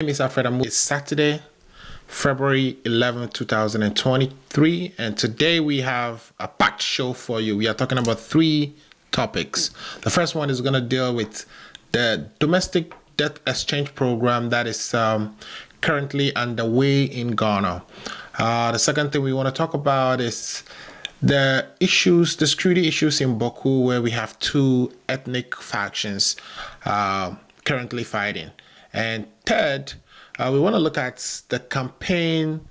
Name is Alfred. It's Saturday, February 11, 2023, and today we have a packed show for you. We are talking about three topics. The first one is going to deal with the domestic debt exchange program that is currently underway in Ghana. The second thing we want to talk about is the security issues in Boku, where we have two ethnic factions currently fighting. And third, we want to look at the campaign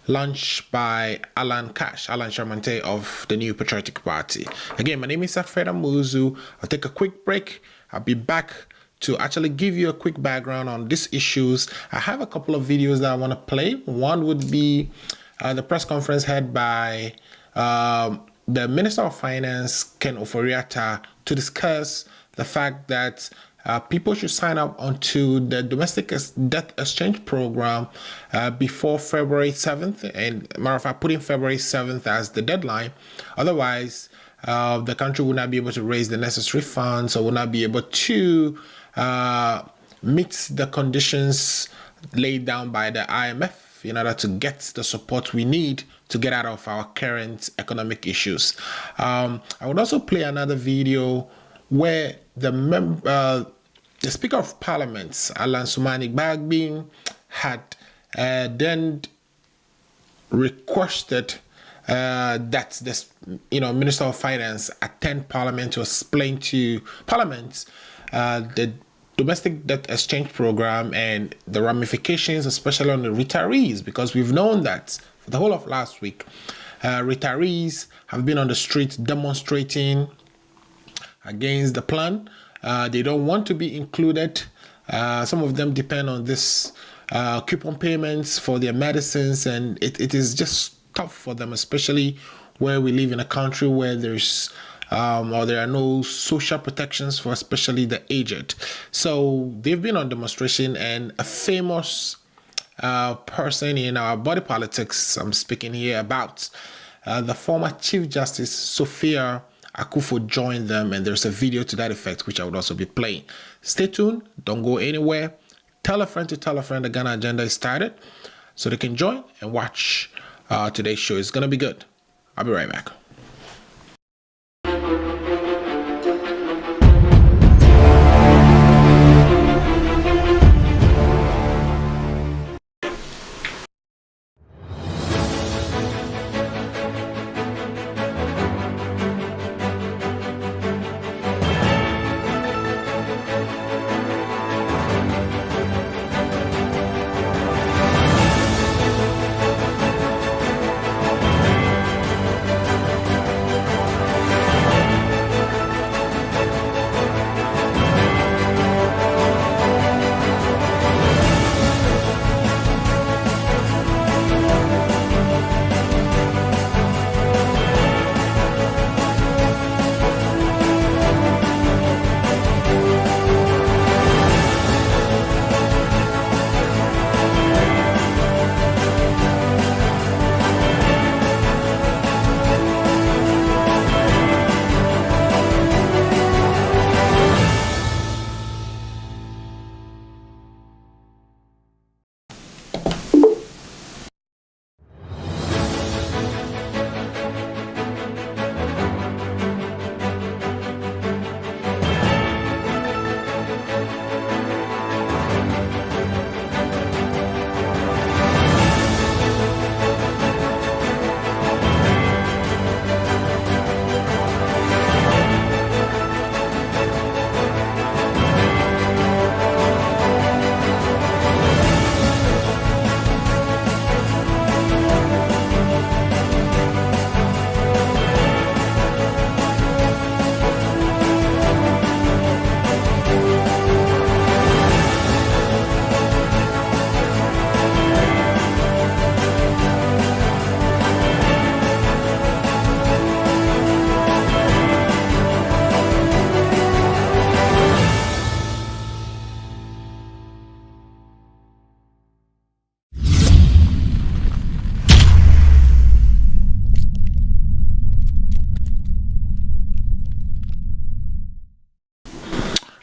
launched by Alan Shamante of the New Patriotic Party. Again, my name is Alfred Muzu. I'll take a quick break. I'll be back to actually give you a quick background on these issues. I have a couple of videos that I want to play. One would be the press conference held by the Minister of Finance, Ken Oforiatta, to discuss the fact that people should sign up onto the domestic debt exchange program before February 7th. And matter of fact, putting February 7th as the deadline. Otherwise, the country will not be able to raise the necessary funds or will not be able to meet the conditions laid down by the IMF in order to get the support we need to get out of our current economic issues. I would also play another video where the Speaker of Parliament, Alan Sumani Bagbin, had then requested that the Minister of Finance attend Parliament to explain to Parliament the domestic debt exchange program and the ramifications, especially on the retirees, because we've known that for the whole of last week, retirees have been on the streets demonstrating against the plan. They don't want to be included. Some of them depend on this coupon payments for their medicines, and it is just tough for them, especially where we live in a country where there's or there are no social protections for especially the aged. So they've been on demonstration, and a famous person in our body politics I'm speaking here about, the former Chief Justice Sophia Akufo, joined them, and there's a video to that effect which I would also be playing. Stay tuned, don't go anywhere. Tell a friend to tell a friend the Ghana Agenda is started so they can join and watch today's show. It's gonna be good. I'll be right back.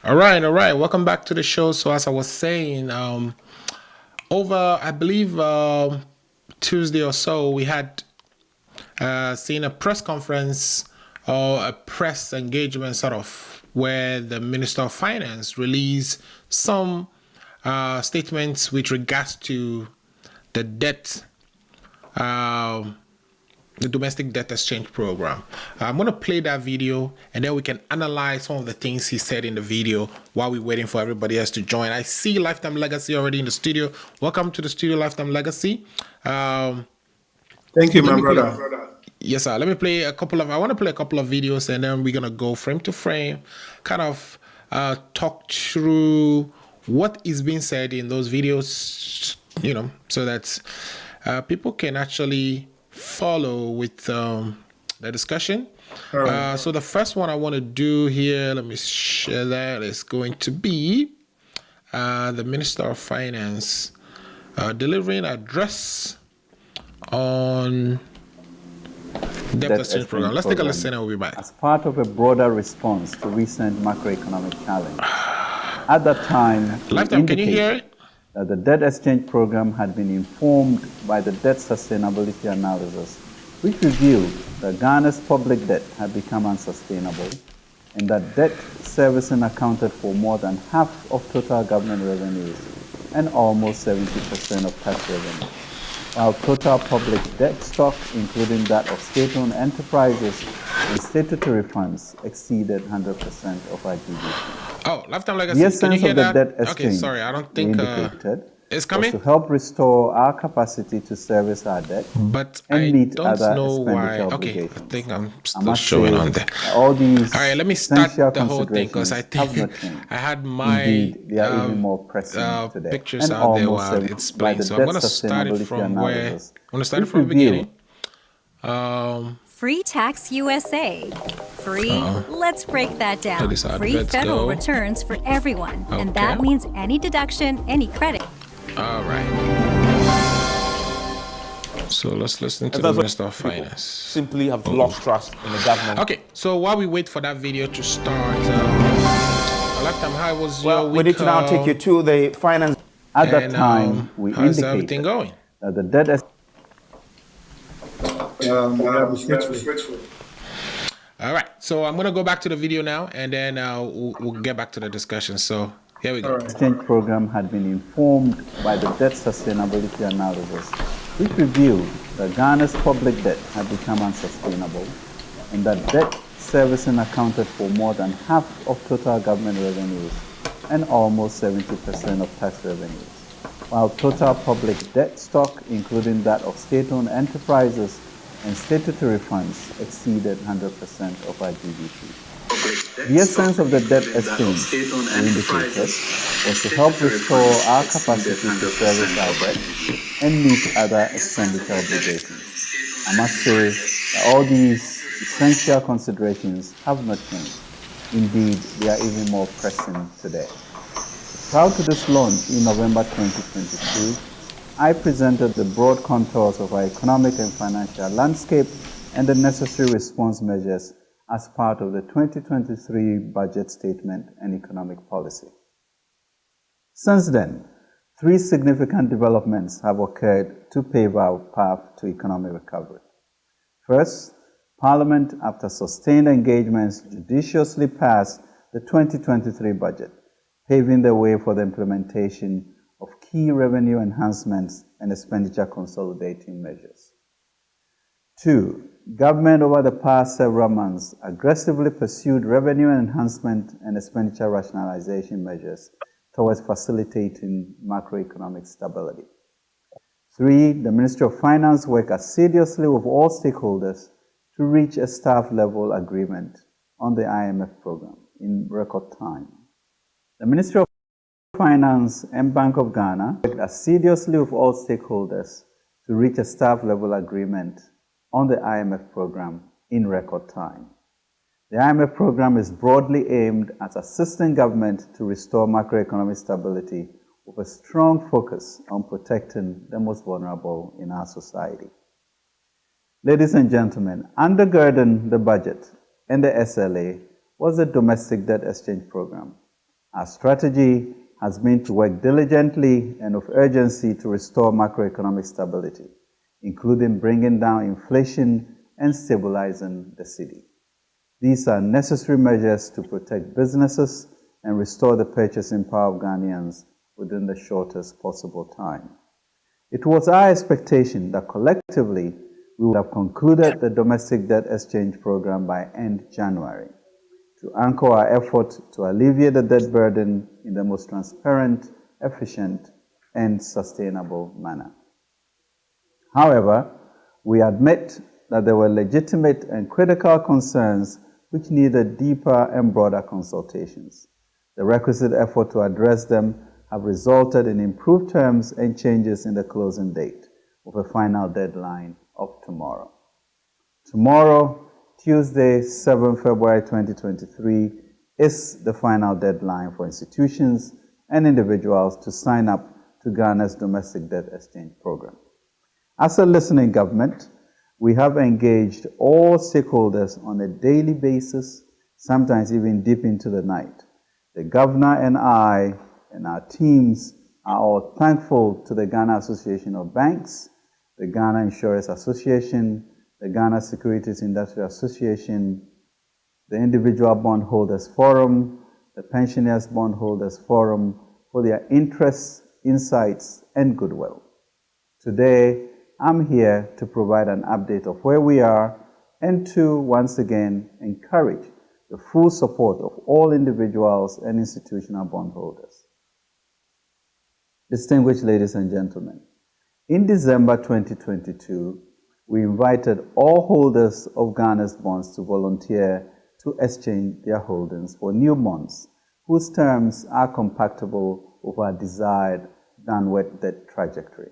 All right. Welcome back to the show. So as I was saying, over, I believe, Tuesday or so, we had seen a press conference or a press engagement sort of where the Minister of Finance released some statements with regards to the debt, the domestic debt exchange program. I'm going to play that video and then we can analyze some of the things he said in the video while we're waiting for everybody else to join. I see Lifetime Legacy already in the studio. Welcome to the studio, Lifetime Legacy. Thank you, my brother. Yes, sir. Let me play a couple of, I want to play a couple of videos and then we're going to go frame to frame, kind of talk through what is being said in those videos, you know, so that people can actually follow with the discussion. Right. So the first one I want to do here, let me share that, is going to be the Minister of Finance delivering address on debt exchange program. Let's take a listen and we'll be back. As part of a broader response to recent macroeconomic challenge. At that time, Lifetime, can you hear it? That the debt exchange program had been informed by the debt sustainability analysis, which revealed that Ghana's public debt had become unsustainable and that debt servicing accounted for more than half of total government revenues and almost 70% of tax revenue, while total public debt stock, including that of state-owned enterprises and statutory funds, exceeded 100% of our GDP. Oh, Lifetime Legacy, can you hear that? Okay, sorry, I don't think it's coming. To help restore our capacity to service our debt, but and I meet don't other know why. Okay, I think I'm still showing on there. All these. All right, let me start the whole thing because I think I had my Indeed, they are even more pressing today. Pictures and out there while it's playing. So I'm going to start it from where I'm going to start it from the beginning. Free Tax USA. Free, let's break that down. Free federal returns for everyone. Okay. And that means any deduction, any credit. All right. So let's listen to the Minister of Finance. Simply have lost trust in the government. Okay, so while we wait for that video to start, Lifetime, how was your week? We need to now take you to the finance. At that time, we how's everything going? That the debt is all right, so I'm going to go back to the video now and then we'll get back to the discussion. So here we go. The exchange program had been informed by the debt sustainability analysis, which revealed that Ghana's public debt had become unsustainable and that debt servicing accounted for more than half of total government revenues and almost 70% of tax revenues, while total public debt stock, including that of state-owned enterprises and statutory funds, exceeded 100% of our GDP. The essence of the debt exchange, we indicated, was to help restore our capacity to service our debt and meet other expenditure obligations. I must say that all these essential considerations have not changed. Indeed, they are even more pressing today. Prior to this launch in November 2022, I presented the broad contours of our economic and financial landscape and the necessary response measures as part of the 2023 budget statement and economic policy. Since then, three significant developments have occurred to pave our path to economic recovery. First, Parliament, after sustained engagements, judiciously passed the 2023 budget, paving the way for the implementation of key revenue enhancements and expenditure consolidating measures. Two, government over the past several months aggressively pursued revenue enhancement and expenditure rationalization measures towards facilitating macroeconomic stability. Three, the Ministry of Finance worked assiduously with all stakeholders to reach a staff-level agreement on the IMF program in record time. The Ministry of Finance and Bank of Ghana worked assiduously with all stakeholders to reach a staff-level agreement on the IMF program in record time. The IMF program is broadly aimed at assisting government to restore macroeconomic stability with a strong focus on protecting the most vulnerable in our society. Ladies and gentlemen, undergirding the budget and the SLA was the domestic debt exchange program. Our strategy has been to work diligently and with urgency to restore macroeconomic stability, including bringing down inflation and stabilizing the cedi. These are necessary measures to protect businesses and restore the purchasing power of Ghanaians within the shortest possible time. It was our expectation that collectively we would have concluded the domestic debt exchange program by end January to anchor our effort to alleviate the debt burden in the most transparent, efficient, and sustainable manner. However, we admit that there were legitimate and critical concerns which needed deeper and broader consultations. The requisite effort to address them have resulted in improved terms and changes in the closing date, with a final deadline of tomorrow. Tomorrow, Tuesday, 7 February 2023, is the final deadline for institutions and individuals to sign up to Ghana's domestic debt exchange program. As a listening government, we have engaged all stakeholders on a daily basis, sometimes even deep into the night. The governor and I and our teams are all thankful to the Ghana Association of Banks, the Ghana Insurance Association, the Ghana Securities Industry Association, the Individual Bondholders Forum, the Pensioners Bondholders Forum for their interests, insights, and goodwill. Today, I'm here to provide an update of where we are and to, once again, encourage the full support of all individuals and institutional bondholders. Distinguished ladies and gentlemen, in December 2022, we invited all holders of Ghana's bonds to volunteer to exchange their holdings for new bonds whose terms are compatible with our desired downward debt trajectory.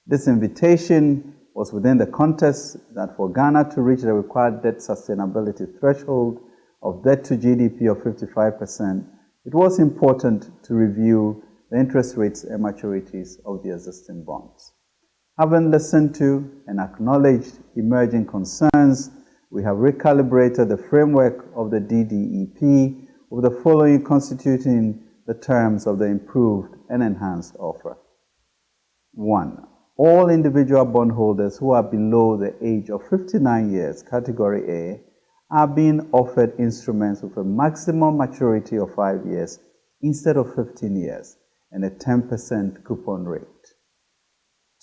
This invitation was within the context that for Ghana to reach the required debt sustainability threshold of debt to GDP of 55%, it was important to review the interest rates and maturities of the existing bonds. Having listened to and acknowledged emerging concerns, we have recalibrated the framework of the DDEP with the following constituting the terms of the improved and enhanced offer. 1. All individual bondholders who are below the age of 59 years, Category A, are being offered instruments with a maximum maturity of 5 years instead of 15 years and a 10% coupon rate.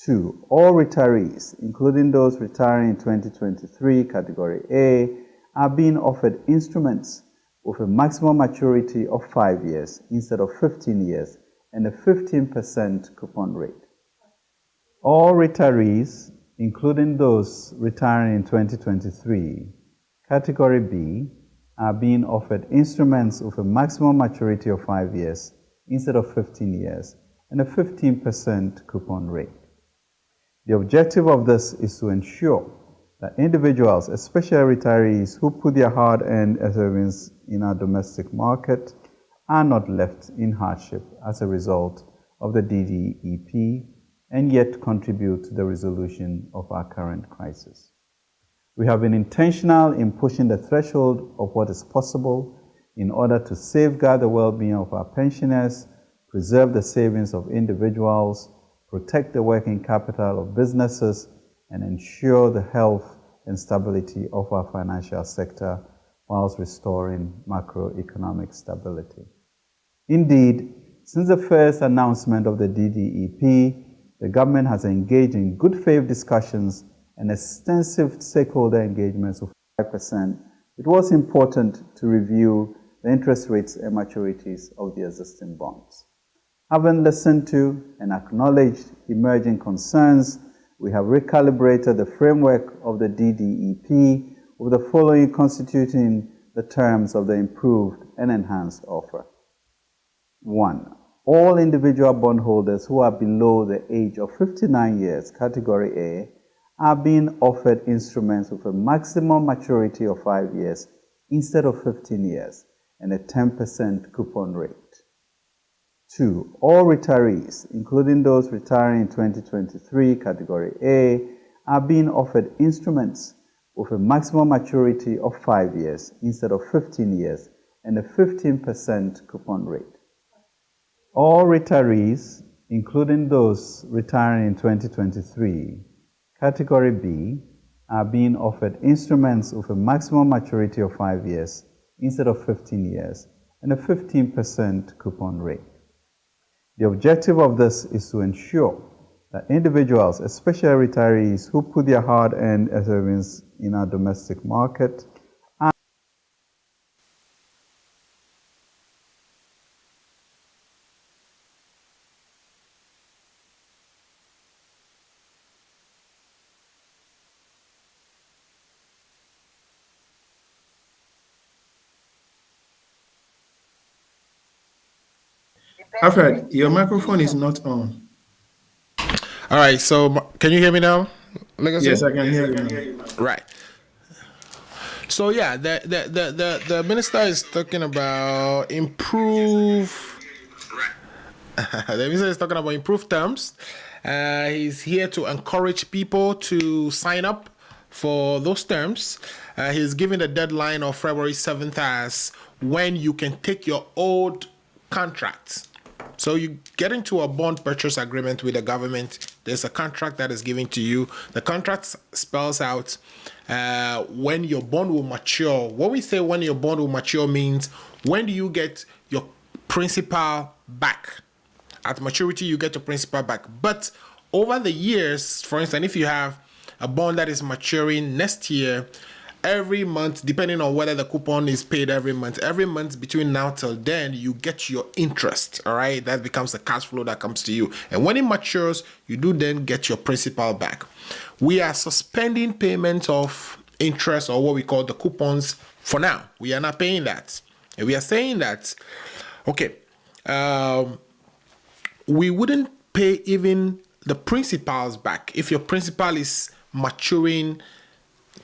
2. All retirees, including those retiring in 2023, Category A, are being offered instruments with a maximum maturity of 5 years instead of 15 years and a 15% coupon rate. All retirees, including those retiring in 2023, Category B, are being offered instruments with a maximum maturity of 5 years instead of 15 years and a 15% coupon rate. The objective of this is to ensure that individuals, especially retirees who put their hard-earned savings in our domestic market, are not left in hardship as a result of the DDEP and yet contribute to the resolution of our current crisis. We have been intentional in pushing the threshold of what is possible in order to safeguard the well-being of our pensioners, preserve the savings of individuals, protect the working capital of businesses, and ensure the health and stability of our financial sector whilst restoring macroeconomic stability. Indeed, since the first announcement of the DDEP, the government has engaged in good faith discussions and extensive stakeholder engagements of 5%. It was important to review the interest rates and maturities of the existing bonds. Having listened to and acknowledged emerging concerns, we have recalibrated the framework of the DDEP with the following constituting the terms of the improved and enhanced offer. 1. All individual bondholders who are below the age of 59 years, Category A, are being offered instruments with a maximum maturity of 5 years instead of 15 years and a 10% coupon rate. 2. All retirees, including those retiring in 2023, Category A, are being offered instruments with a maximum maturity of 5 years instead of 15 years and a 15% coupon rate. All retirees, including those retiring in 2023, Category B, are being offered instruments with a maximum maturity of 5 years instead of 15 years and a 15% coupon rate. The objective of this is to ensure that individuals, especially retirees who put their hard-earned savings in our domestic market, Alfred, your microphone is not on. All right, so can you hear me now? Yes, I can hear you now. Right. So yeah, the minister is talking about improve. The minister is talking about improved terms. He's here to encourage people to sign up for those terms. He's giving the deadline of February 7th as when you can take your old contracts. So you get into a bond purchase agreement with the government. There's a contract that is given to you. The contract spells out when your bond will mature. What we say when your bond will mature means when do you get your principal back? At maturity, you get your principal back. But over the years, for instance, if you have a bond that is maturing next year, every month, depending on whether the coupon is paid every month between now till then, you get your interest. All right, that becomes the cash flow that comes to you. And when it matures, you do then get your principal back. We are suspending payment of interest, or what we call the coupons, for now. We are not paying that. And we are saying that, okay, we wouldn't pay even the principals back. If your principal is maturing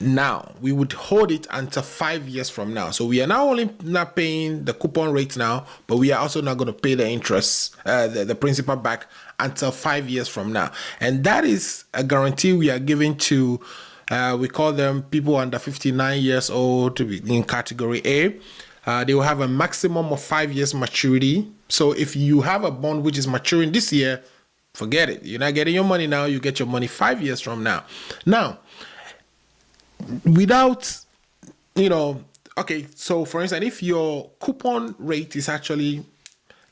now, we would hold it until 5 years from now. So we are not only not paying the coupon rate now, but we are also not going to pay the interest, the principal back until 5 years from now. And that is a guarantee we are giving to, we call them people under 59 years old to be in category A. They will have a maximum of 5 years maturity. So if you have a bond which is maturing this year, forget it. You're not getting your money now. You get your money 5 years from now. Now, without, okay, so for instance, if your coupon rate is actually,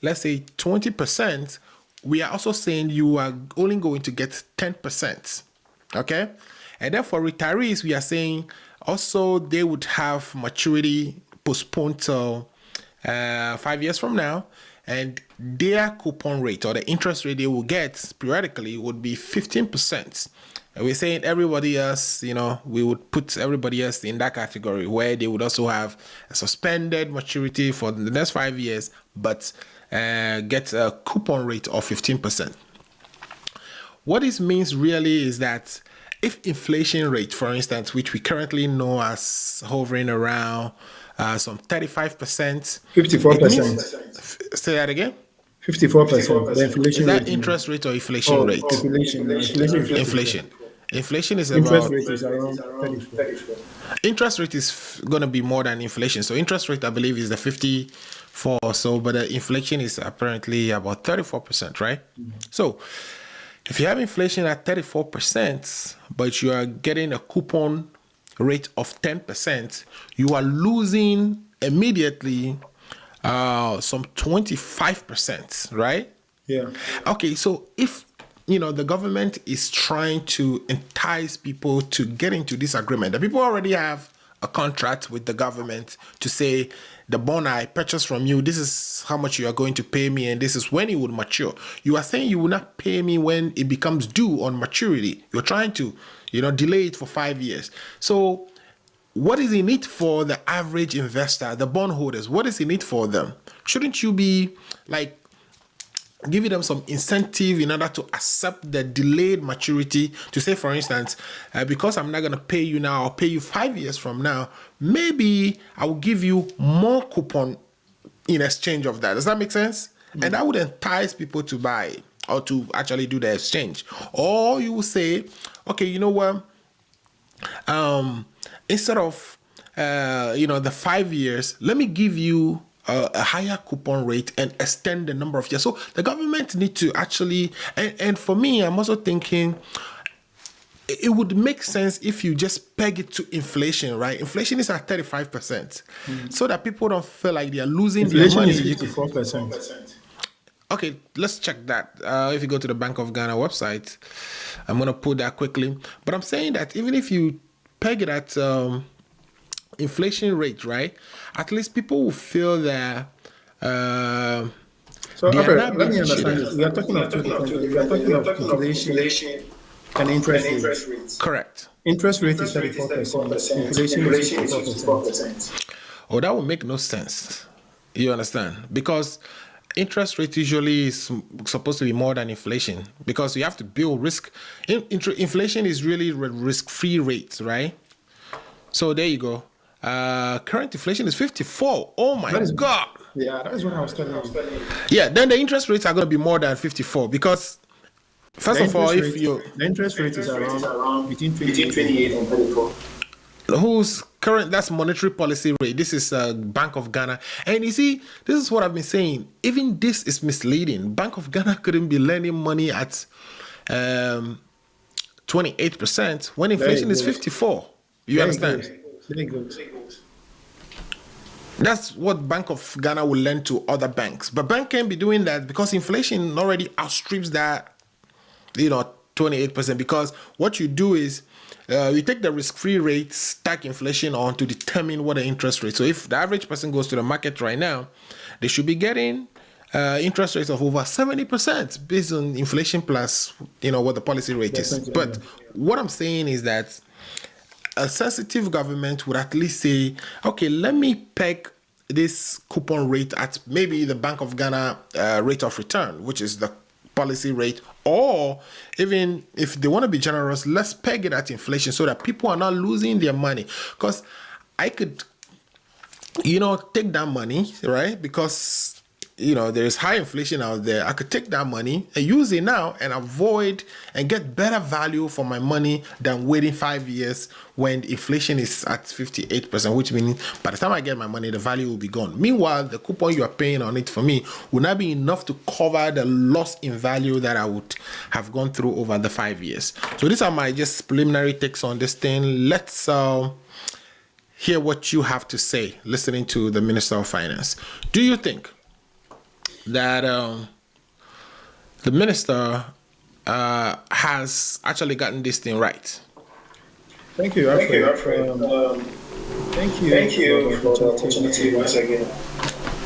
let's say 20%, we are also saying you are only going to get 10%. Okay. And then for retirees, we are saying also they would have maturity postponed till 5 years from now, and their coupon rate or the interest rate they will get periodically would be 15%. And we're saying everybody else, we would put everybody else in that category where they would also have a suspended maturity for the next 5 years, but get a coupon rate of 15%. What this means really is that if inflation rate, for instance, which we currently know as hovering around some 35%. 54%. Say that again? 54%. The inflation is that rate interest rate or inflation rate? Inflation. Inflation is interest about... rate is around 34. Interest rate is going to be more than inflation. So interest rate, I believe, is the 54 or so, but the inflation is apparently about 34%, right? Mm-hmm. So if you have inflation at 34%, but you are getting a coupon rate of 10%, you are losing immediately some 25%, right? Yeah. Okay, so if the government is trying to entice people to get into this agreement, the people already have a contract with the government to say, the bond I purchased from you, this is how much you are going to pay me, and this is when it would mature. You are saying you will not pay me when it becomes due on maturity. You're trying to, delay it for 5 years. So what is in it for the average investor, the bondholders? What is in it for them? Shouldn't you be giving them some incentive in order to accept the delayed maturity, to say, for instance, because I'm not going to pay you now, I'll pay you 5 years from now. Maybe I will give you more coupon in exchange of that. Does that make sense? Mm-hmm. And that would entice people to buy or to actually do the exchange. Or you will say, okay, you know what? Instead of, the 5 years, let me give you a higher coupon rate and extend the number of years. So the government need to actually, and for me, I'm also thinking it would make sense if you just peg it to inflation, right? Inflation is at 35%, so that people don't feel like they are losing their Inflation money. is 54%. Okay, let's check that. If you go to the Bank of Ghana website, I'm going to put that quickly. But I'm saying that even if you peg it at inflation rate, right, at least people will feel that So, they are Alfred, not let being me understand cheated. this. We are talking of two different things. We are talking of inflation and interest rate. Correct. Interest rate is 34%. Inflation is 54%. Oh, that would make no sense. You understand? Because interest rate usually is supposed to be more than inflation, because you have to build risk. Inflation is really risk-free rates, right? So there you go. Current inflation is 54. Oh my God. Yeah, that is what I was telling you. Yeah, then the interest rates are going to be more than 54, because first of all, if you the interest rate is around between 28 and 34. who's current, that's monetary policy rate. This is Bank of Ghana. And you see, this is what I've been saying. Even this is misleading. Bank of Ghana couldn't be lending money at 28% when inflation is 54. You understand? Very good. That's what Bank of Ghana will lend to other banks. But bank can't be doing that because inflation already outstrips that, 28%. Because what you do is you take the risk-free rate, stack inflation on to determine what the interest rate. So if the average person goes to the market right now, they should be getting interest rates of over 70% based on inflation plus, what the policy rate is. But what I'm saying is that a sensitive government would at least say, okay, let me peg this coupon rate at maybe the Bank of Ghana rate of return, which is the policy rate, or even if they want to be generous, let's peg it at inflation so that people are not losing their money. Because I could, take that money, right? Because there is high inflation out there. I could take that money and use it now and avoid and get better value for my money than waiting 5 years when inflation is at 58%, which means by the time I get my money, the value will be gone. Meanwhile, the coupon you are paying on it for me will not be enough to cover the loss in value that I would have gone through over the 5 years. So these are my just preliminary takes on this thing. Let's hear what you have to say, listening to the Minister of Finance. Do you think that the minister has actually gotten this thing right? Thank you, Alfred. Thank you for the opportunity once again.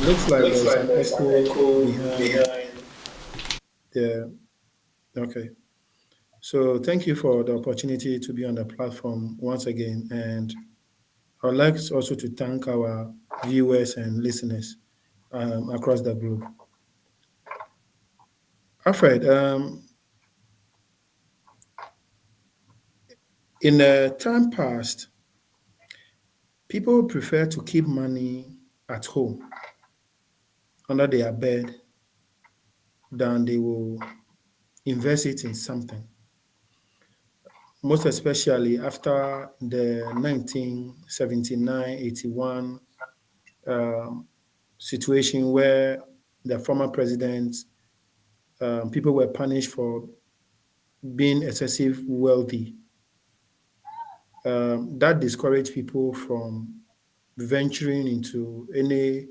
Looks like there's an echo behind. Yeah. Okay. So thank you for the opportunity to be on the platform once again, and I would like also to thank our viewers and listeners across the globe. Alfred, in the time past, people prefer to keep money at home under their bed than they will invest it in something. Most especially after the 1979-81 situation where the former president, people were punished for being excessive wealthy. That discouraged people from venturing into any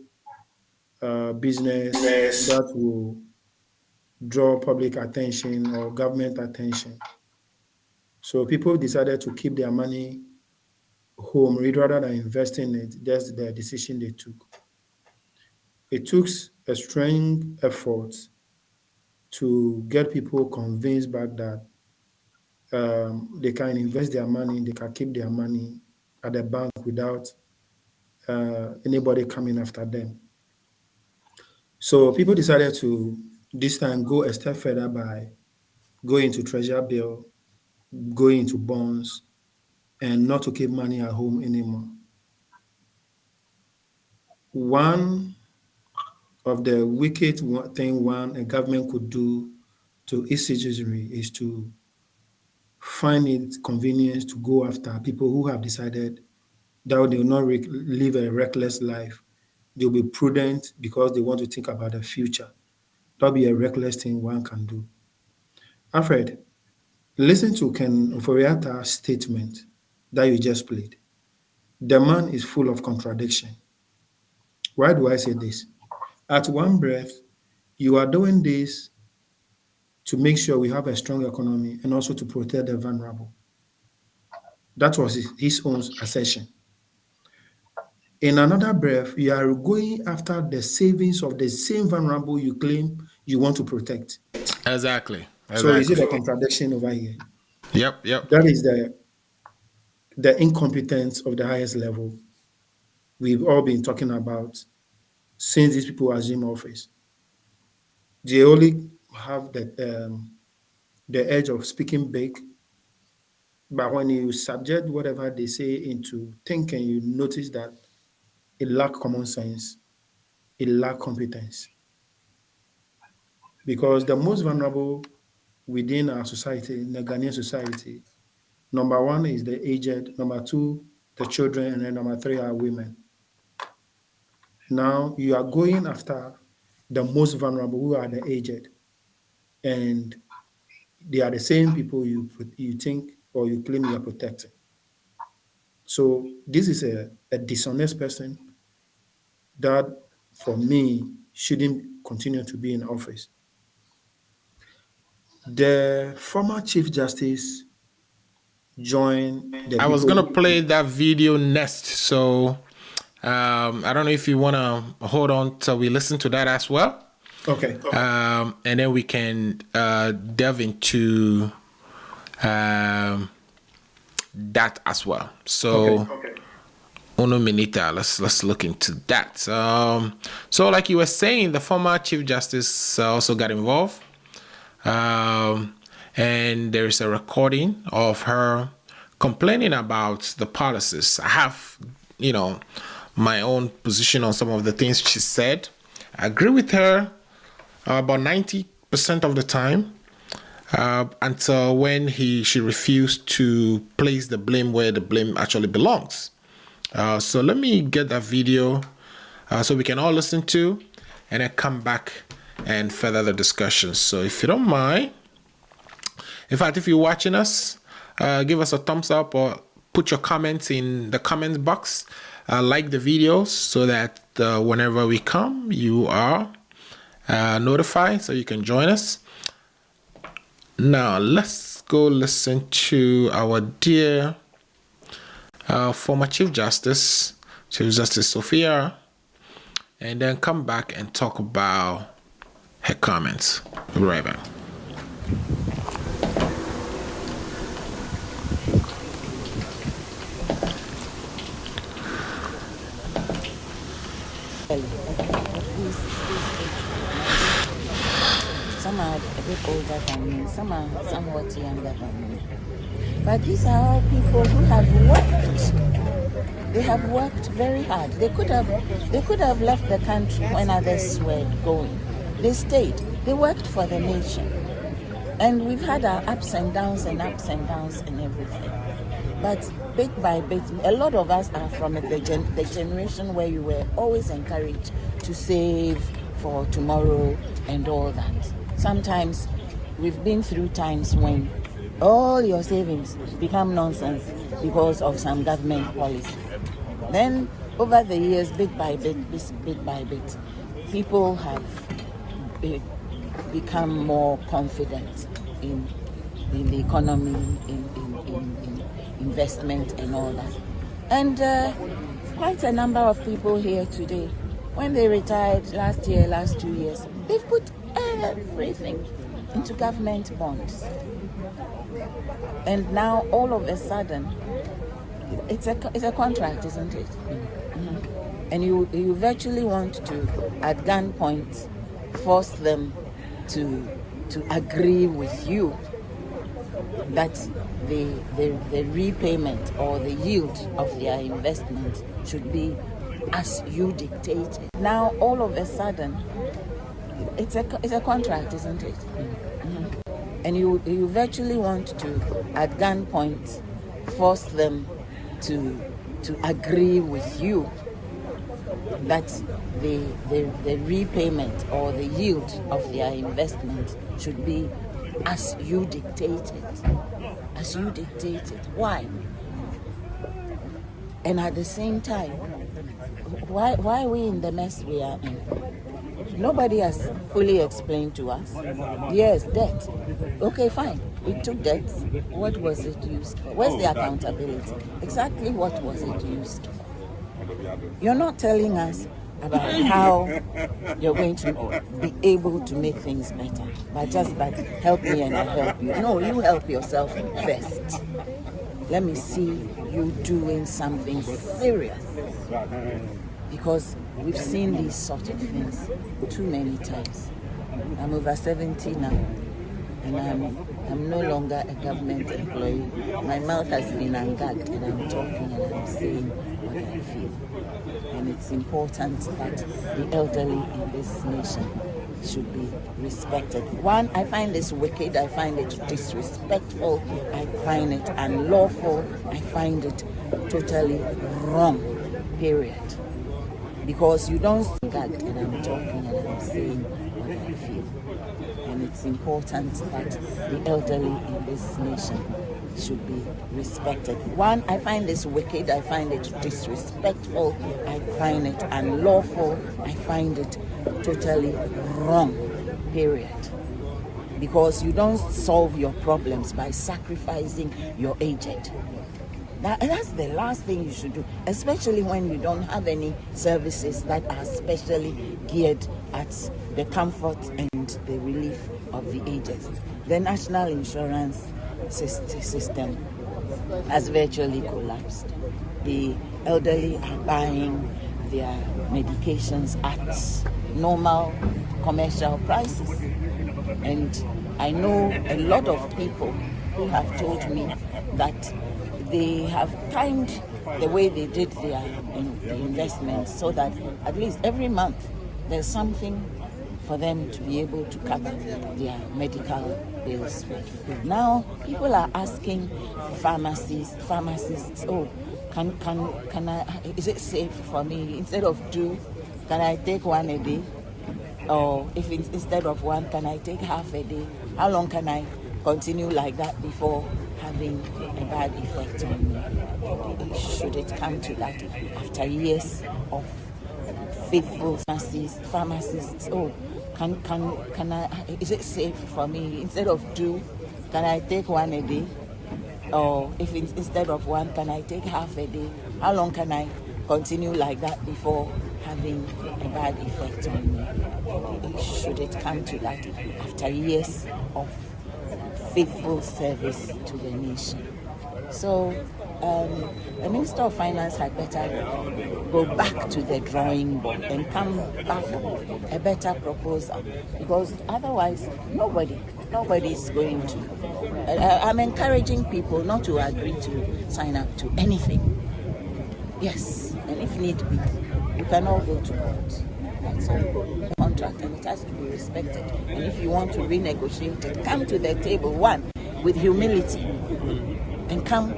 business that will draw public attention or government attention. So people decided to keep their money home rather than investing it. That's the decision they took. It took a strong effort to get people convinced back that they can invest their money, they can keep their money at the bank without anybody coming after them. So people decided to this time go a step further by going to treasure bill, going into bonds, and not to keep money at home anymore. One of the wicked thing one a government could do to its citizenry is to find it convenient to go after people who have decided that they will not live a reckless life They'll be prudent because they want to think about the future. That'll be a reckless thing one can do. Alfred, listen to Ken Oforiatta's statement that you just played. The man is full of contradiction. Why do I say this? At one breath, you are doing this to make sure we have a strong economy and also to protect the vulnerable. That was his own assertion. In another breath, you are going after the savings of the same vulnerable you claim you want to protect. Exactly. So is it a contradiction over here? Yep. That is the incompetence of the highest level we've all been talking about since these people assume office. They only have the edge of speaking big, but when you subject whatever they say into thinking, you notice that it lacks common sense, it lacks competence. Because the most vulnerable within our society, in the Ghanaian society, number one is the aged, number two, the children, and then number three are women. Now you are going after the most vulnerable, who are the aged, and they are the same people you think or you claim you are protecting. So this is a dishonest person that, for me, shouldn't continue to be in office. The former Chief Justice joined the I was gonna play that video next, so I don't know if you wanna hold on till we listen to that as well. Okay. And then we can delve into that as well. So, uno minita, let's look into that. So, like you were saying, the former Chief Justice also got involved, and there's a recording of her complaining about the policies. I have, my own position on some of the things she said. I agree with her about 90% of the time, until when she refused to place the blame where the blame actually belongs. So let me get that video so we can all listen to, and then come back and further the discussion. So if you don't mind, in fact, if you're watching us, give us a thumbs up or put your comments in the comments box. Like the videos so that whenever we come, you are notified so you can join us. Now let's go listen to our dear former Chief Justice Sophia, and then come back and talk about her comments. We'll be right back. Some are a bit older than me, some are somewhat younger than me. But these are all people who have worked. They have worked very hard. They could have left the country when others were going. They stayed. They worked for the nation. And we've had our ups and downs and everything. But bit by bit, a lot of us are from the generation where you were always encouraged to save for tomorrow and all that. Sometimes we've been through times when all your savings become nonsense because of some government policy. Then over the years, bit by bit, people have become more confident in the economy, in investment and all that. And quite a number of people here today, when they retired last year, last 2 years, they've put everything into government bonds. And now all of a sudden, it's a contract, isn't it? Mm-hmm. And you virtually want to, at gunpoint, force them to agree with you that the repayment or the yield of their investment should be as you dictated. Now all of a sudden, it's a contract, isn't it? Mm-hmm. And you virtually want to, at gunpoint, force them to agree with you that the repayment or the yield of their investment should be as you dictated. As you dictated. Why? And at the same time, why are we in the mess we are in? Nobody has fully explained to us. Yes, debt. Okay, fine. We took debt. What was it used for? Where's the accountability? Exactly what was it used for? You're not telling us about how you're going to be able to make things better, but just that help me and I help you. No, you help yourself first. Let me see you doing something serious, because we've seen these sort of things too many times. I'm over 70 now, and I'm no longer a government employee. My mouth has been ungagged, and I'm talking and I'm saying what I feel. And it's important that the elderly in this nation should be respected. One, I find this wicked, I find it disrespectful, I find it unlawful, I find it totally wrong, period. Because you don't gag, and I'm talking and I'm saying what I feel. And it's important that the elderly in this nation should be respected. One, I find this wicked, I find it disrespectful, I find it unlawful, I find it totally wrong, period. Because you don't solve your problems by sacrificing your aged. That's the last thing you should do, especially when you don't have any services that are specially geared at the comfort and the relief of the aged. The national insurance system has virtually collapsed. The elderly are buying their medications at normal commercial prices. And I know a lot of people who have told me that they have timed the way they did their investments so that at least every month there's something for them to be able to cover their medical bills with. Now people are asking pharmacists, oh, can I, is it safe for me, instead of 2, can I take 1 a day? Or if instead of 1, can I take half a day? How long can I continue like that before having a bad effect on me? Should it come to that, after years of faithful pharmacists, oh, can I, is it safe for me, instead of 2, can I take 1 a day? Or if instead of 1, can I take half a day? How long can I continue like that before having a bad effect on me? Should it come to that, after years of faithful service to the nation? So the Minister of Finance had better go back to the drawing board and come back with a better proposal, because otherwise nobody is going to. I'm encouraging people not to agree to sign up to anything. Yes, and if need be, you can all go to court. That's all. The contract, and it has to be respected. And if you want to renegotiate it, come to the table, one, with humility, and come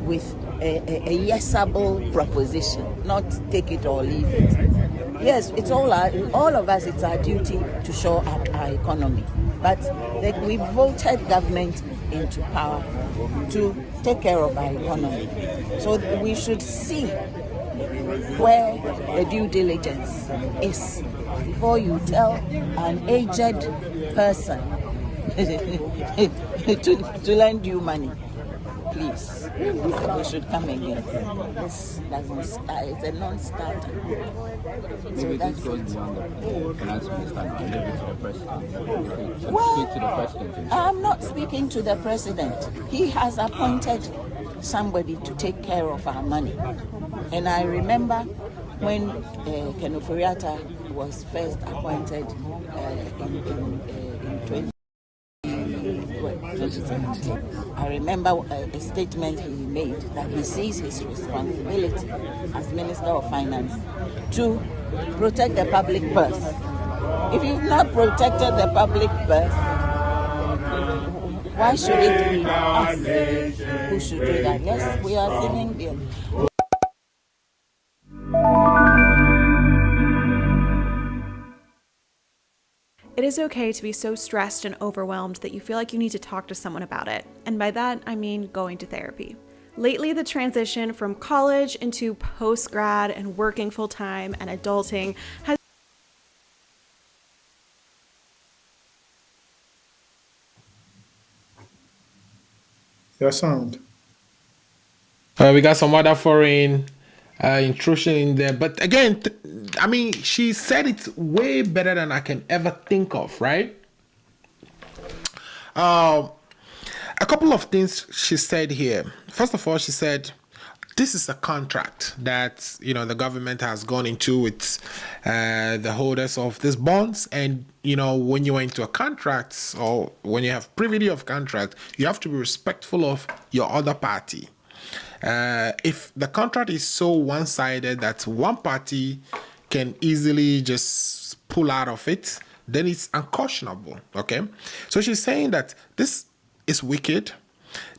with a yesable proposition, not take it or leave it. Yes, it's all of us, it's our duty to shore up our economy. But we voted government into power to take care of our economy. So we should see where the due diligence is before you tell an aged person to lend you money. Please, we should come again. This doesn't start, it's a non-starter. So that's goes beyond the finance minister and leave it to the president. Well, speak to the president. I'm not speaking to the president. He has appointed somebody to take care of our money. And I remember when Kenufuriata was first appointed in 2017. I remember a statement he made that he sees his responsibility as Minister of Finance to protect the public purse. If you've not protected the public purse, why should it be us who should do that? Yes, we are singing there. is okay to be so stressed and overwhelmed that you feel like you need to talk to someone about it. And by that, I mean going to therapy. Lately, the transition from college into post-grad and working full-time and adulting has Your sound. We got some other foreign intrusion in there, but again, I mean, she said it way better than I can ever think of, right? A couple of things she said here. First of all, she said this is a contract that the government has gone into with the holders of these bonds, and when you enter a contract or when you have privity of contract, you have to be respectful of your other party. If the contract is so one-sided that one party can easily just pull out of it, then it's unconscionable. Okay, so she's saying that this is wicked,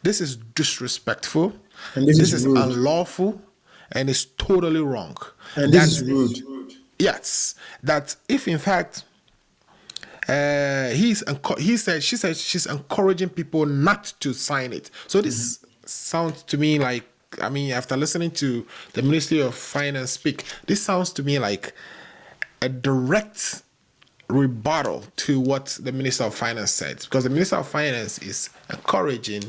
this is disrespectful, And this is is rude. unlawful, and it's totally wrong. And this is rude. Yes, that if in fact he said she said she's encouraging people not to sign it. So this sounds to me like, I mean, after listening to the Ministry of Finance speak, this sounds to me like a direct rebuttal to what the Minister of Finance said, because the Minister of Finance is encouraging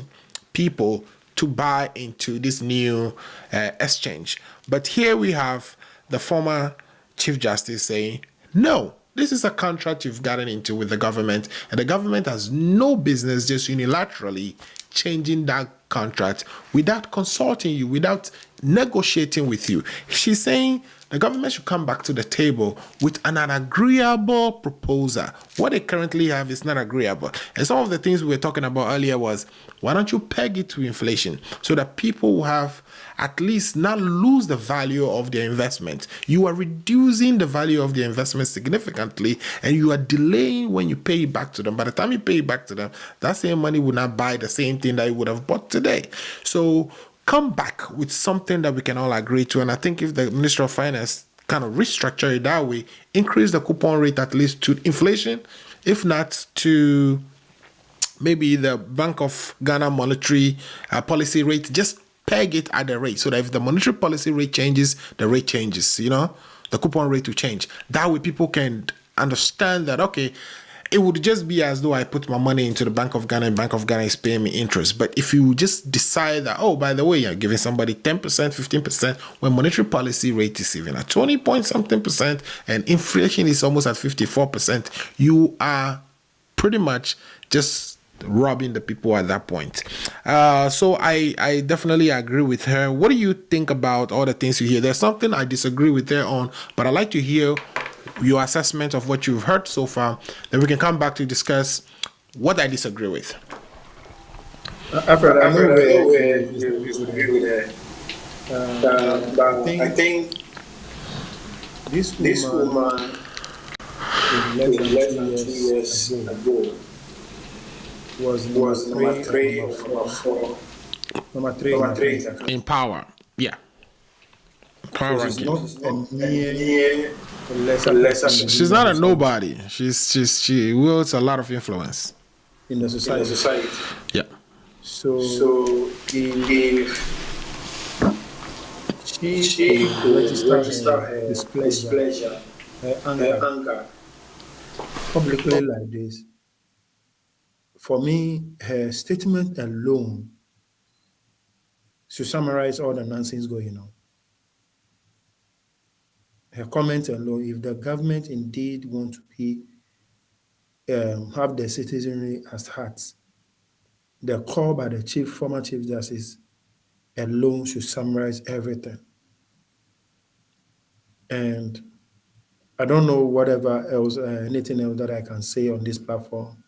people to buy into this new exchange. But here we have the former Chief Justice saying, no, this is a contract you've gotten into with the government, and the government has no business just unilaterally changing that contract without consulting you, without negotiating with you. She's saying the government should come back to the table with an agreeable proposal. What they currently have is not agreeable. And some of the things we were talking about earlier was, why don't you peg it to inflation so that people will have at least not lose the value of their investment. You are reducing the value of their investment significantly, and you are delaying when you pay it back to them. By the time you pay it back to them, that same money will not buy the same thing that you would have bought today. So come back with something that we can all agree to. And I think if the Minister of Finance kind of restructure it that way, increase the coupon rate at least to inflation, if not to maybe the Bank of Ghana monetary policy rate, just peg it at the rate, so that if the monetary policy rate changes, the rate changes, the coupon rate will change. That way people can understand that, okay, it would just be as though I put my money into the Bank of Ghana and Bank of Ghana is paying me interest. But if you just decide that, oh, by the way, you're giving somebody 10%, 15%, when monetary policy rate is even at 20 point something percent and inflation is almost at 54%, you are pretty much just robbing the people at that point. So I definitely agree with her. What do you think about all the things you hear? There's something I disagree with her on, but I'd like to hear your assessment of what you've heard so far. Then we can come back to discuss what I disagree with. Alfred, I know where you disagree with her. But I think this woman is less than 2 years ago was number three, number three in power. Yeah. Power ranking. She's not a nobody. She wields a lot of influence in the society. Yeah. So if she could register her displeasure, her anger publicly like this, for me, her statement alone should summarize all the nonsense going on. Her comment alone, if the government indeed want to be have the citizenry as heart, the call by the former Chief Justice alone should summarize everything. And I don't know whatever else, anything else that I can say on this platform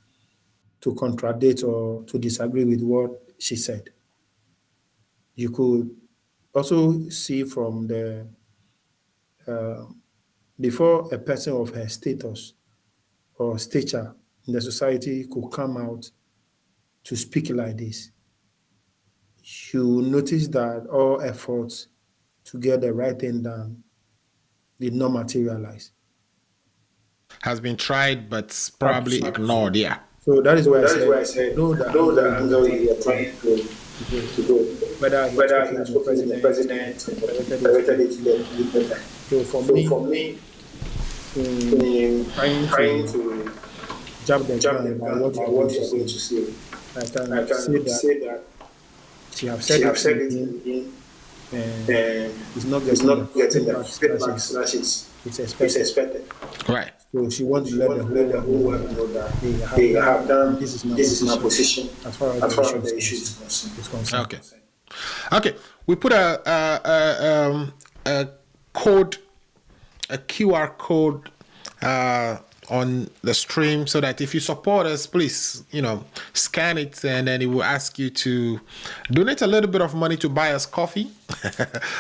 to contradict or to disagree with what she said. You could also see from the before a person of her status or stature in the society could come out to speak like this, you notice that all efforts to get the right thing done did not materialize. has been tried but probably ignored. Yeah. So that is why I That is said, why I said, though the though angle the you angle are you are trying trying to to go, whether he has whether he spoken has with the spoken with the president president and and directed directed it it to to the the better. So for So me, for me, in in trying trying to to jump the jump the gun by gun what by you are going what to you are going say, to say, I I can say can that say that she have she said have it said in it in him the beginning and and is not is getting the not getting the feedback feedback slash it's it's expected. expected. Right. So she wants to She let the wants to whole let the world whole know world that know that they have they have done, and done, this is my this is my position position as far as as the far issue as the issue is is concerned. Okay. Okay. We put a code, a QR code on the stream so that if you support us, please, scan it and then it will ask you to donate a little bit of money to buy us coffee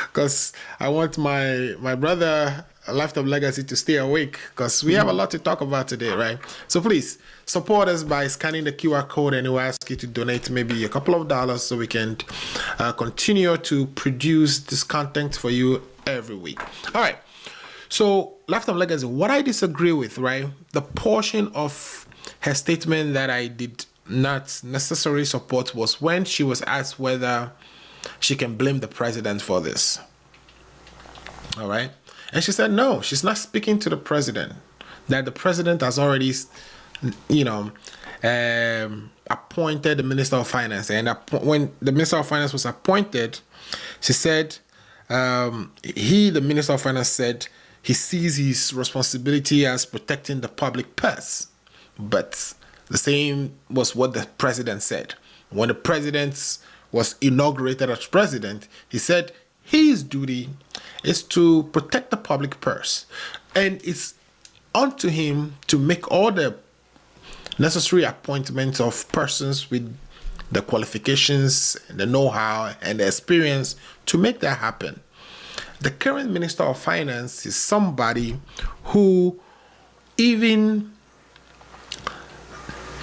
because I want my brother Life of Legacy to stay awake because we have a lot to talk about today, right? So please support us by scanning the QR code and it will ask you to donate maybe a couple of dollars so we can continue to produce this content for you every week. All right. So, Lifetime Legacy, what I disagree with, right? The portion of her statement that I did not necessarily support was when she was asked whether she can blame the president for this. All right. And she said, no, she's not speaking to the president, that the president has already, appointed the Minister of Finance. And when the Minister of Finance was appointed, she said, the Minister of Finance said, he sees his responsibility as protecting the public purse. But the same was what the president said. When the president was inaugurated as president, he said his duty is to protect the public purse. And it's unto him to make all the necessary appointments of persons with the qualifications, the know-how, and the experience to make that happen. The current Minister of Finance is somebody who even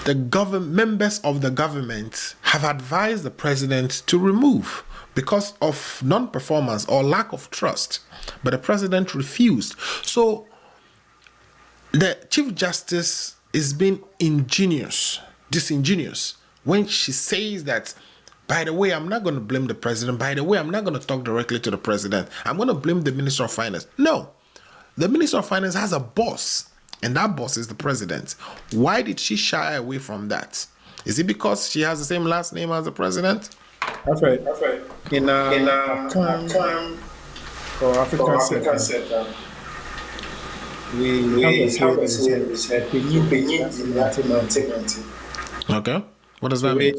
the members of the government have advised the president to remove because of non-performance or lack of trust, but the president refused. So the Chief Justice is being disingenuous when she says that, by the way, I'm not going to blame the president. By the way, I'm not going to talk directly to the president. I'm going to blame the Minister of Finance. No, the Minister of Finance has a boss, and that boss is the president. Why did she shy away from that? Is it because she has the same last name as the president? That's right. That's right. In a term or African sector, we have a saying that said, okay. What does that mean?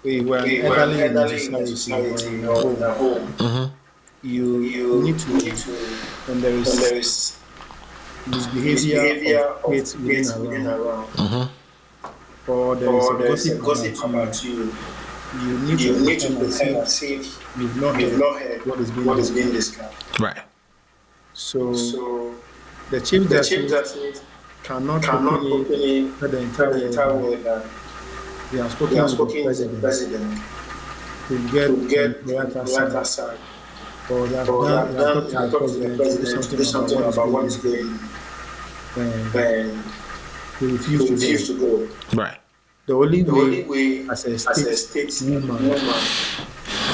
We were elderly in society or in a home. Mm-hmm. You need to, when there is misbehavior of kids within around, Mm-hmm. or there is a gossip about you, you need to pretend as if you've not heard what is being discussed. Right. So the Chief Justice cannot openly tell the entire world that they have spoken to the president to get the right side, or they have talked to the president to do something about what is going on, and he refused to go. Right. The only way as a state woman,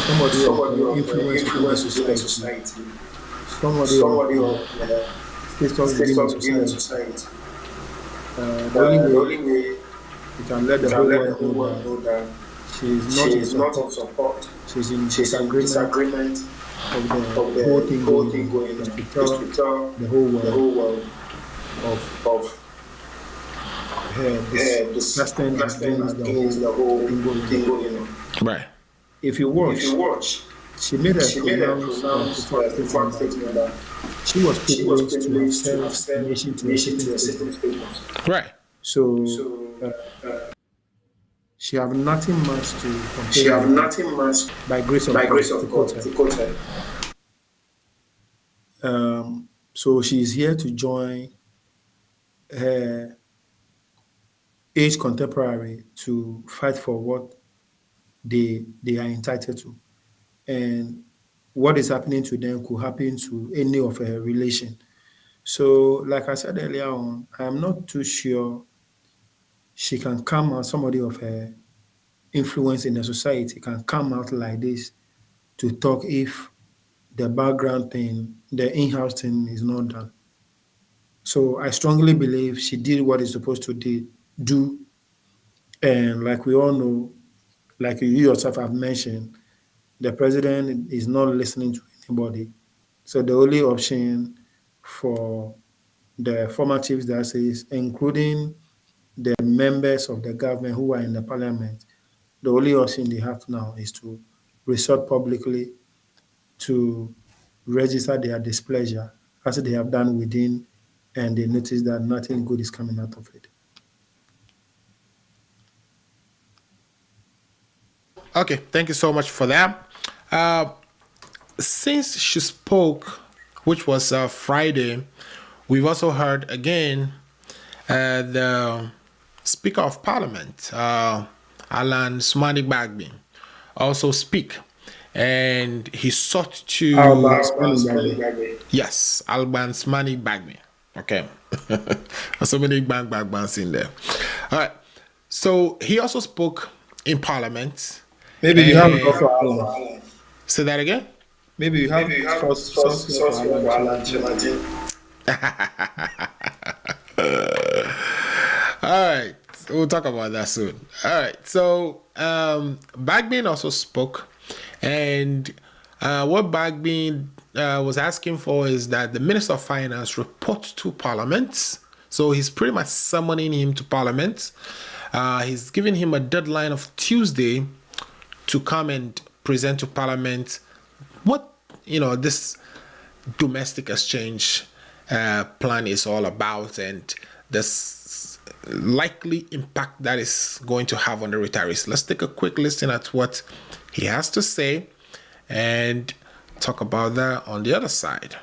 somebody of influence within society, somebody of status within society, the only way you can let the whole world know that she is not in support, she's in disagreement of the whole thing going on, is to tell the whole world of her disgusting against the whole thing going on. Right. If you watch, she made a pronounced statement that she was privileged to have sent nation to a certain statement. Right. So she have nothing much to complain by grace of God to quote her. So she is here to join her age contemporary to fight for what they are entitled to. And what is happening to them could happen to any of her relation. So, like I said earlier on, I'm not too sure she can come out, somebody of her influence in the society can come out like this to talk if the background thing, the in-house thing is not done. So I strongly believe she did what is supposed to do. And like we all know, like you yourself have mentioned, the president is not listening to anybody. So the only option for the former chief justice, including the members of the government who are in the parliament, the only option they have now is to resort publicly to register their displeasure as they have done within, and they notice that nothing good is coming out of it. Okay, thank you so much for that. Uh, since she spoke, which was Friday, we've also heard again the Speaker of Parliament, Alan Smani Bagby, also speak. And he sought to. Yes, Alban Smani Bagby. Okay. There's so many bangs in there. All right. So he also spoke in Parliament. Maybe you have a for Alan. Say that again? Maybe you have source for Alan Chimati. All right. We'll talk about that soon. All right. So Bagby also spoke. And what Bagby was asking for is that the Minister of Finance report to Parliament. So he's pretty much summoning him to Parliament. He's giving him a deadline of Tuesday to come and present to Parliament what this domestic exchange plan is all about and the likely impact that is going to have on the retirees. Let's take a quick listen at what he has to say and talk about that on the other side.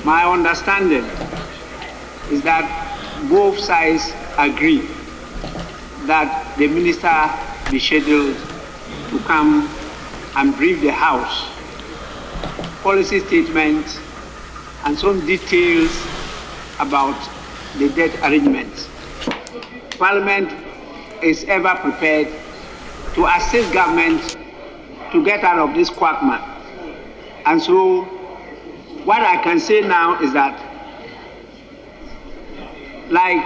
My understanding is that both sides agree that the minister be scheduled to come and brief the House, policy statements, and some details about the debt arrangements. Parliament is ever prepared to assist government to get out of this quagmire. And so what I can say now is that, like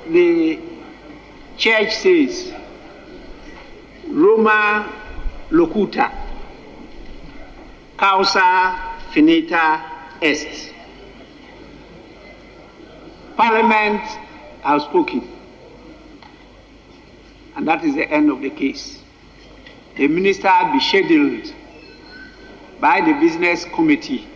the church says, Roma locuta, causa finita est. Parliament has spoken, and that is the end of the case. The minister be scheduled by the business committee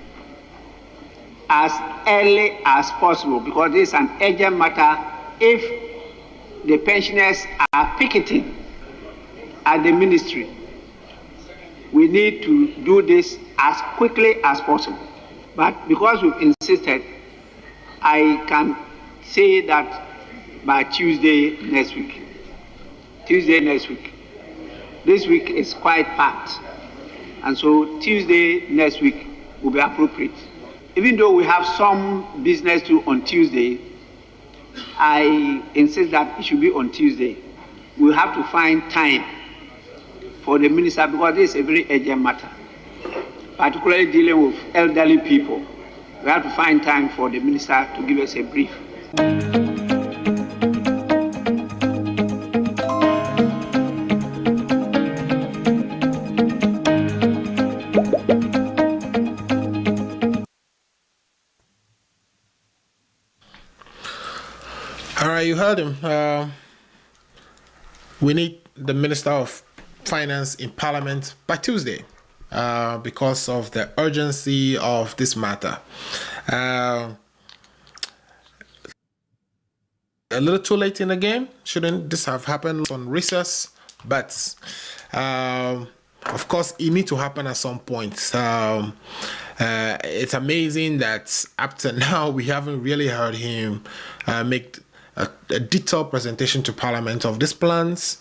as early as possible, because this is an urgent matter. If the pensioners are picketing at the ministry, we need to do this as quickly as possible. But because we've insisted, I can say that by Tuesday next week. Tuesday next week. This week is quite packed, and so Tuesday next week will be appropriate. Even though we have some business to on Tuesday, I insist that it should be on Tuesday. We'll have to find time for the minister, because this is a very urgent matter, particularly dealing with elderly people. We have to find time for the minister to give us a brief. All right, you heard him. We need the Minister of Finance in Parliament by Tuesday because of the urgency of this matter. A little too late in the game. Shouldn't this have happened on recess? But of course, it needs to happen at some point. It's amazing that up to now we haven't really heard him make a detailed presentation to Parliament of these plans.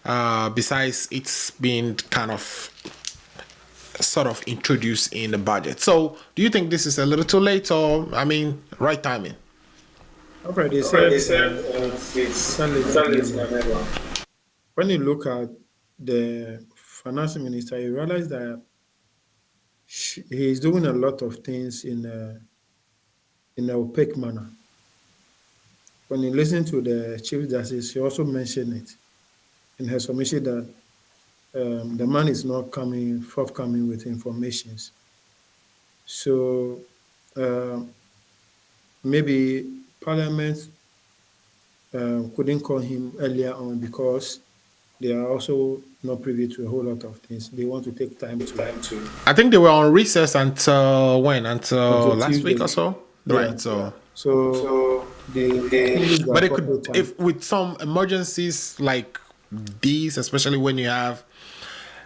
Besides, it's been kind of sort of introduced in the budget. So do you think this is a little too late, or right timing? Okay, they said it's not late than when you look at the finance minister, you realize that he is doing a lot of things in an opaque manner. When you listen to the Chief Justice, she also mentioned it in her submission that the man is not forthcoming with informations. So maybe Parliament couldn't call him earlier on because they are also not privy to a whole lot of things. They want to take time to. I think they were on recess until when? Until last Tuesday. week or so? Yeah. Right. So but it could, if with some emergencies like these, especially when you have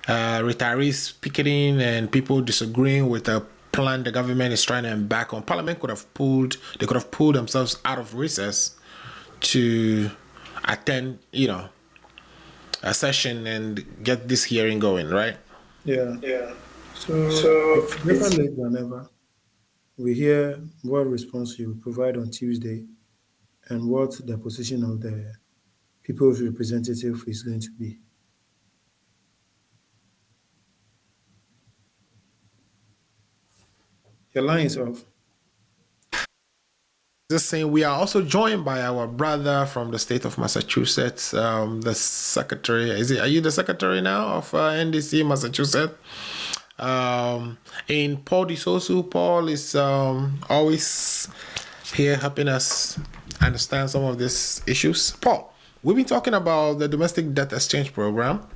retirees picketing and people disagreeing with a plan the government is trying to embark on, Parliament could have pulled themselves out of recess to attend, a session and get this hearing going, right? Yeah. So it's better late than never. We hear what response you provide on Tuesday and what the position of the people's representative is going to be. Your line is off. Just saying, we are also joined by our brother from the state of Massachusetts, the secretary. Are you the secretary now of NDC Massachusetts? In Paul DeSosu. Paul is always here helping us understand some of these issues. Paul, we've been talking about the domestic debt exchange program.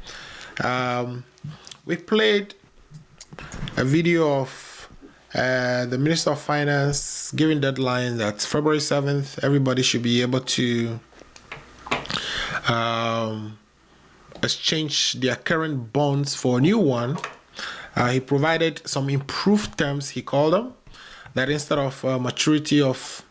We played a video of the Minister of Finance giving deadline that February 7th, everybody should be able to exchange their current bonds for a new one. He provided some improved terms, he called them, that instead of maturity of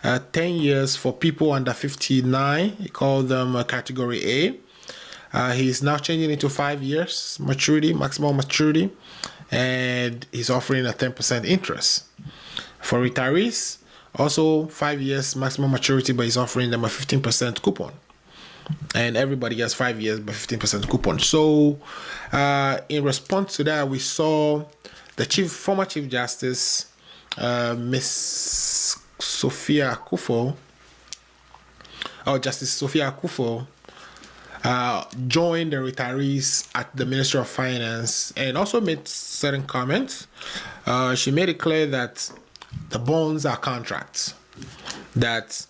10 years for people under 59, he called them category A. He's now changing it to 5 years maturity, maximum maturity, and he's offering a 10% interest. For retirees, also 5 years maximum maturity, but he's offering them a 15% coupon. And everybody gets 5 years by 15% coupon. So in response to that, we saw the former Chief Justice, Miss Sophia Akufo, or Justice Sophia Akufo, joined the retirees at the Ministry of Finance and also made certain comments. She made it clear that the bonds are contracts that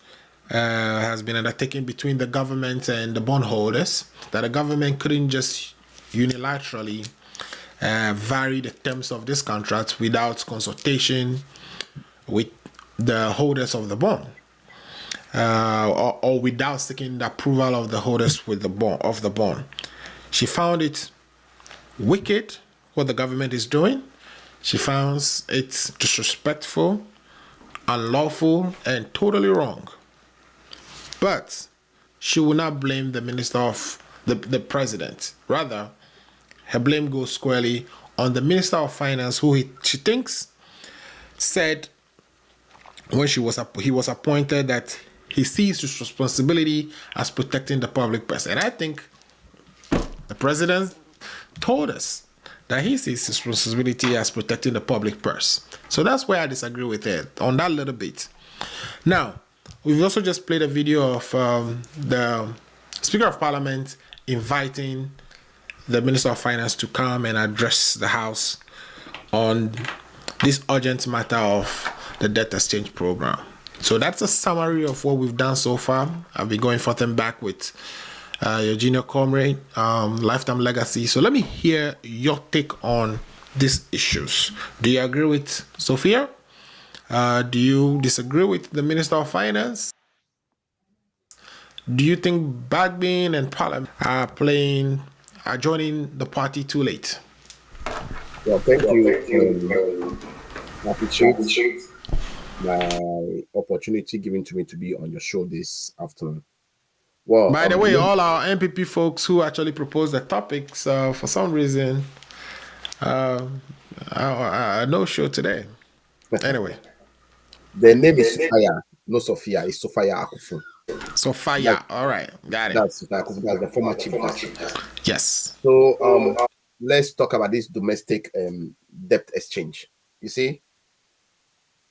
has been undertaken between the government and the bondholders, that the government couldn't just unilaterally vary the terms of this contract without consultation with the holders of the bond. Or without seeking the approval of the holders with the bond. She found it wicked what the government is doing. She found it disrespectful, unlawful, and totally wrong. But she will not blame the minister of the president. Rather, her blame goes squarely on the Minister of Finance, who she thinks said when he was appointed that he sees his responsibility as protecting the public purse. And I think the president told us that he sees his responsibility as protecting the public purse. So that's where I disagree with it on that little bit. Now, we've also just played a video of the Speaker of Parliament inviting the Minister of Finance to come and address the House on this urgent matter of the debt exchange program. So that's a summary of what we've done so far. I'll be going forth and back with your junior comrade, Lifetime Legacy. So let me hear your take on these issues. Do you agree with Sophia? Do you disagree with the Minister of Finance? Do you think Bagbin and Parliament are joining the party too late? Well, thank you. I appreciate my opportunity given to me to be on your show this afternoon. Well, by the way, all our MPP folks who actually proposed the topics, for some reason, No show today. Anyway. The name is Sophia, no Sophia. It's Sophia Akufo. Sophia. All right, got it. That's Sophia Akufo. That's the former chief justice. Yes. So let's talk about this domestic debt exchange. You see,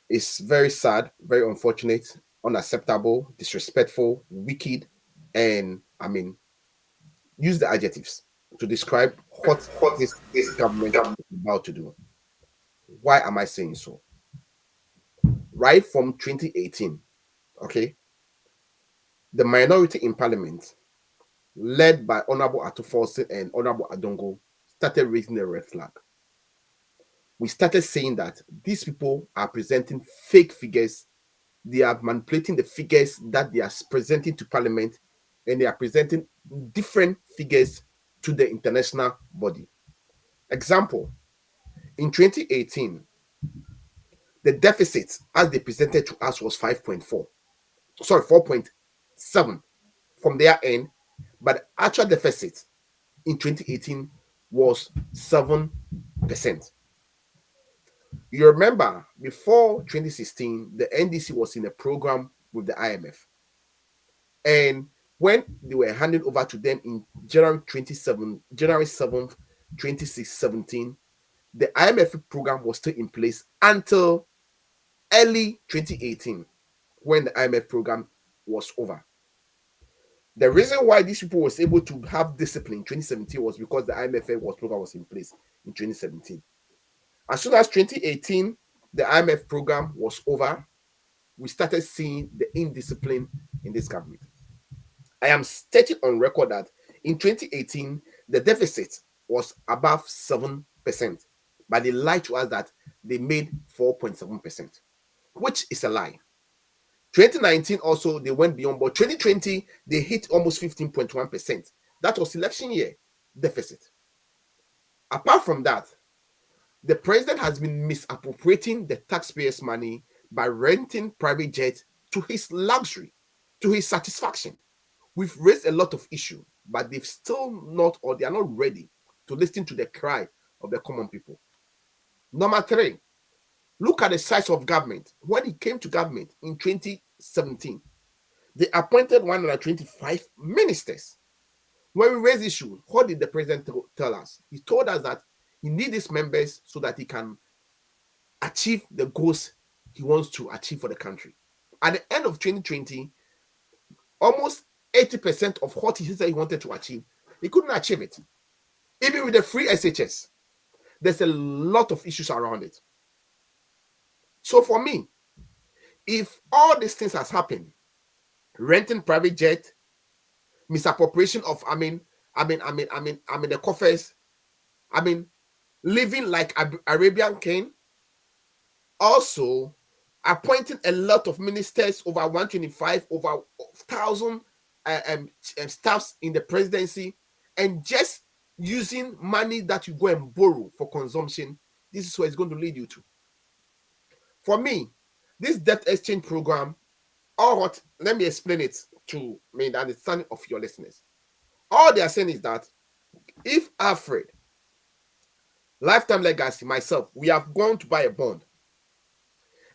it's very sad, very unfortunate, unacceptable, disrespectful, wicked, and I mean, use the adjectives to describe what this government is about to do. Why am I saying so? Right from 2018, okay, the minority in parliament, led by Honorable Atufosi and Honorable Adongo, started raising the red flag. We started saying that these people are presenting fake figures. They are manipulating the figures that they are presenting to parliament, and they are presenting different figures to the international body. Example, in 2018, the deficit as they presented to us was 4.7 from their end, but the actual deficit in 2018 was 7%. You remember before 2016, the NDC was in a program with the IMF. And when they were handed over to them in January 7th, 2017, the IMF program was still in place until early 2018, when the IMF program was over. The reason why these people was able to have discipline in 2017 was because the IMF program was in place in 2017. As soon as 2018, the IMF program was over, we started seeing the indiscipline in this government. I am stating on record that in 2018, the deficit was above 7%, but they lied to us that they made 4.7%, which is a lie. 2019 also, they went beyond, but 2020, they hit almost 15.1%. That was election year deficit. Apart from that, the president has been misappropriating the taxpayers' money by renting private jets to his luxury, to his satisfaction. We've raised a lot of issues, but they've still not, or they are not ready to listen to the cry of the common people. Number 3, look at the size of government. When he came to government in 2017, they appointed 125 ministers. When we raised issues, what did the president tell us? He told us that he needs these members so that he can achieve the goals he wants to achieve for the country. At the end of 2020, almost 80% of what he said he wanted to achieve, he couldn't achieve it. Even with the free SHS, there's a lot of issues around it. So for me, if all these things has happened, renting private jet, misappropriation of the coffers, living like Arabian king, also appointing a lot of ministers, over 125, over 1,000 staffs in the presidency, and just using money that you go and borrow for consumption, this is where it's going to lead you to. For me, this debt exchange program, let me explain it to the understanding of your listeners. All they are saying is that if Alfred, Lifetime Legacy, myself, we have gone to buy a bond,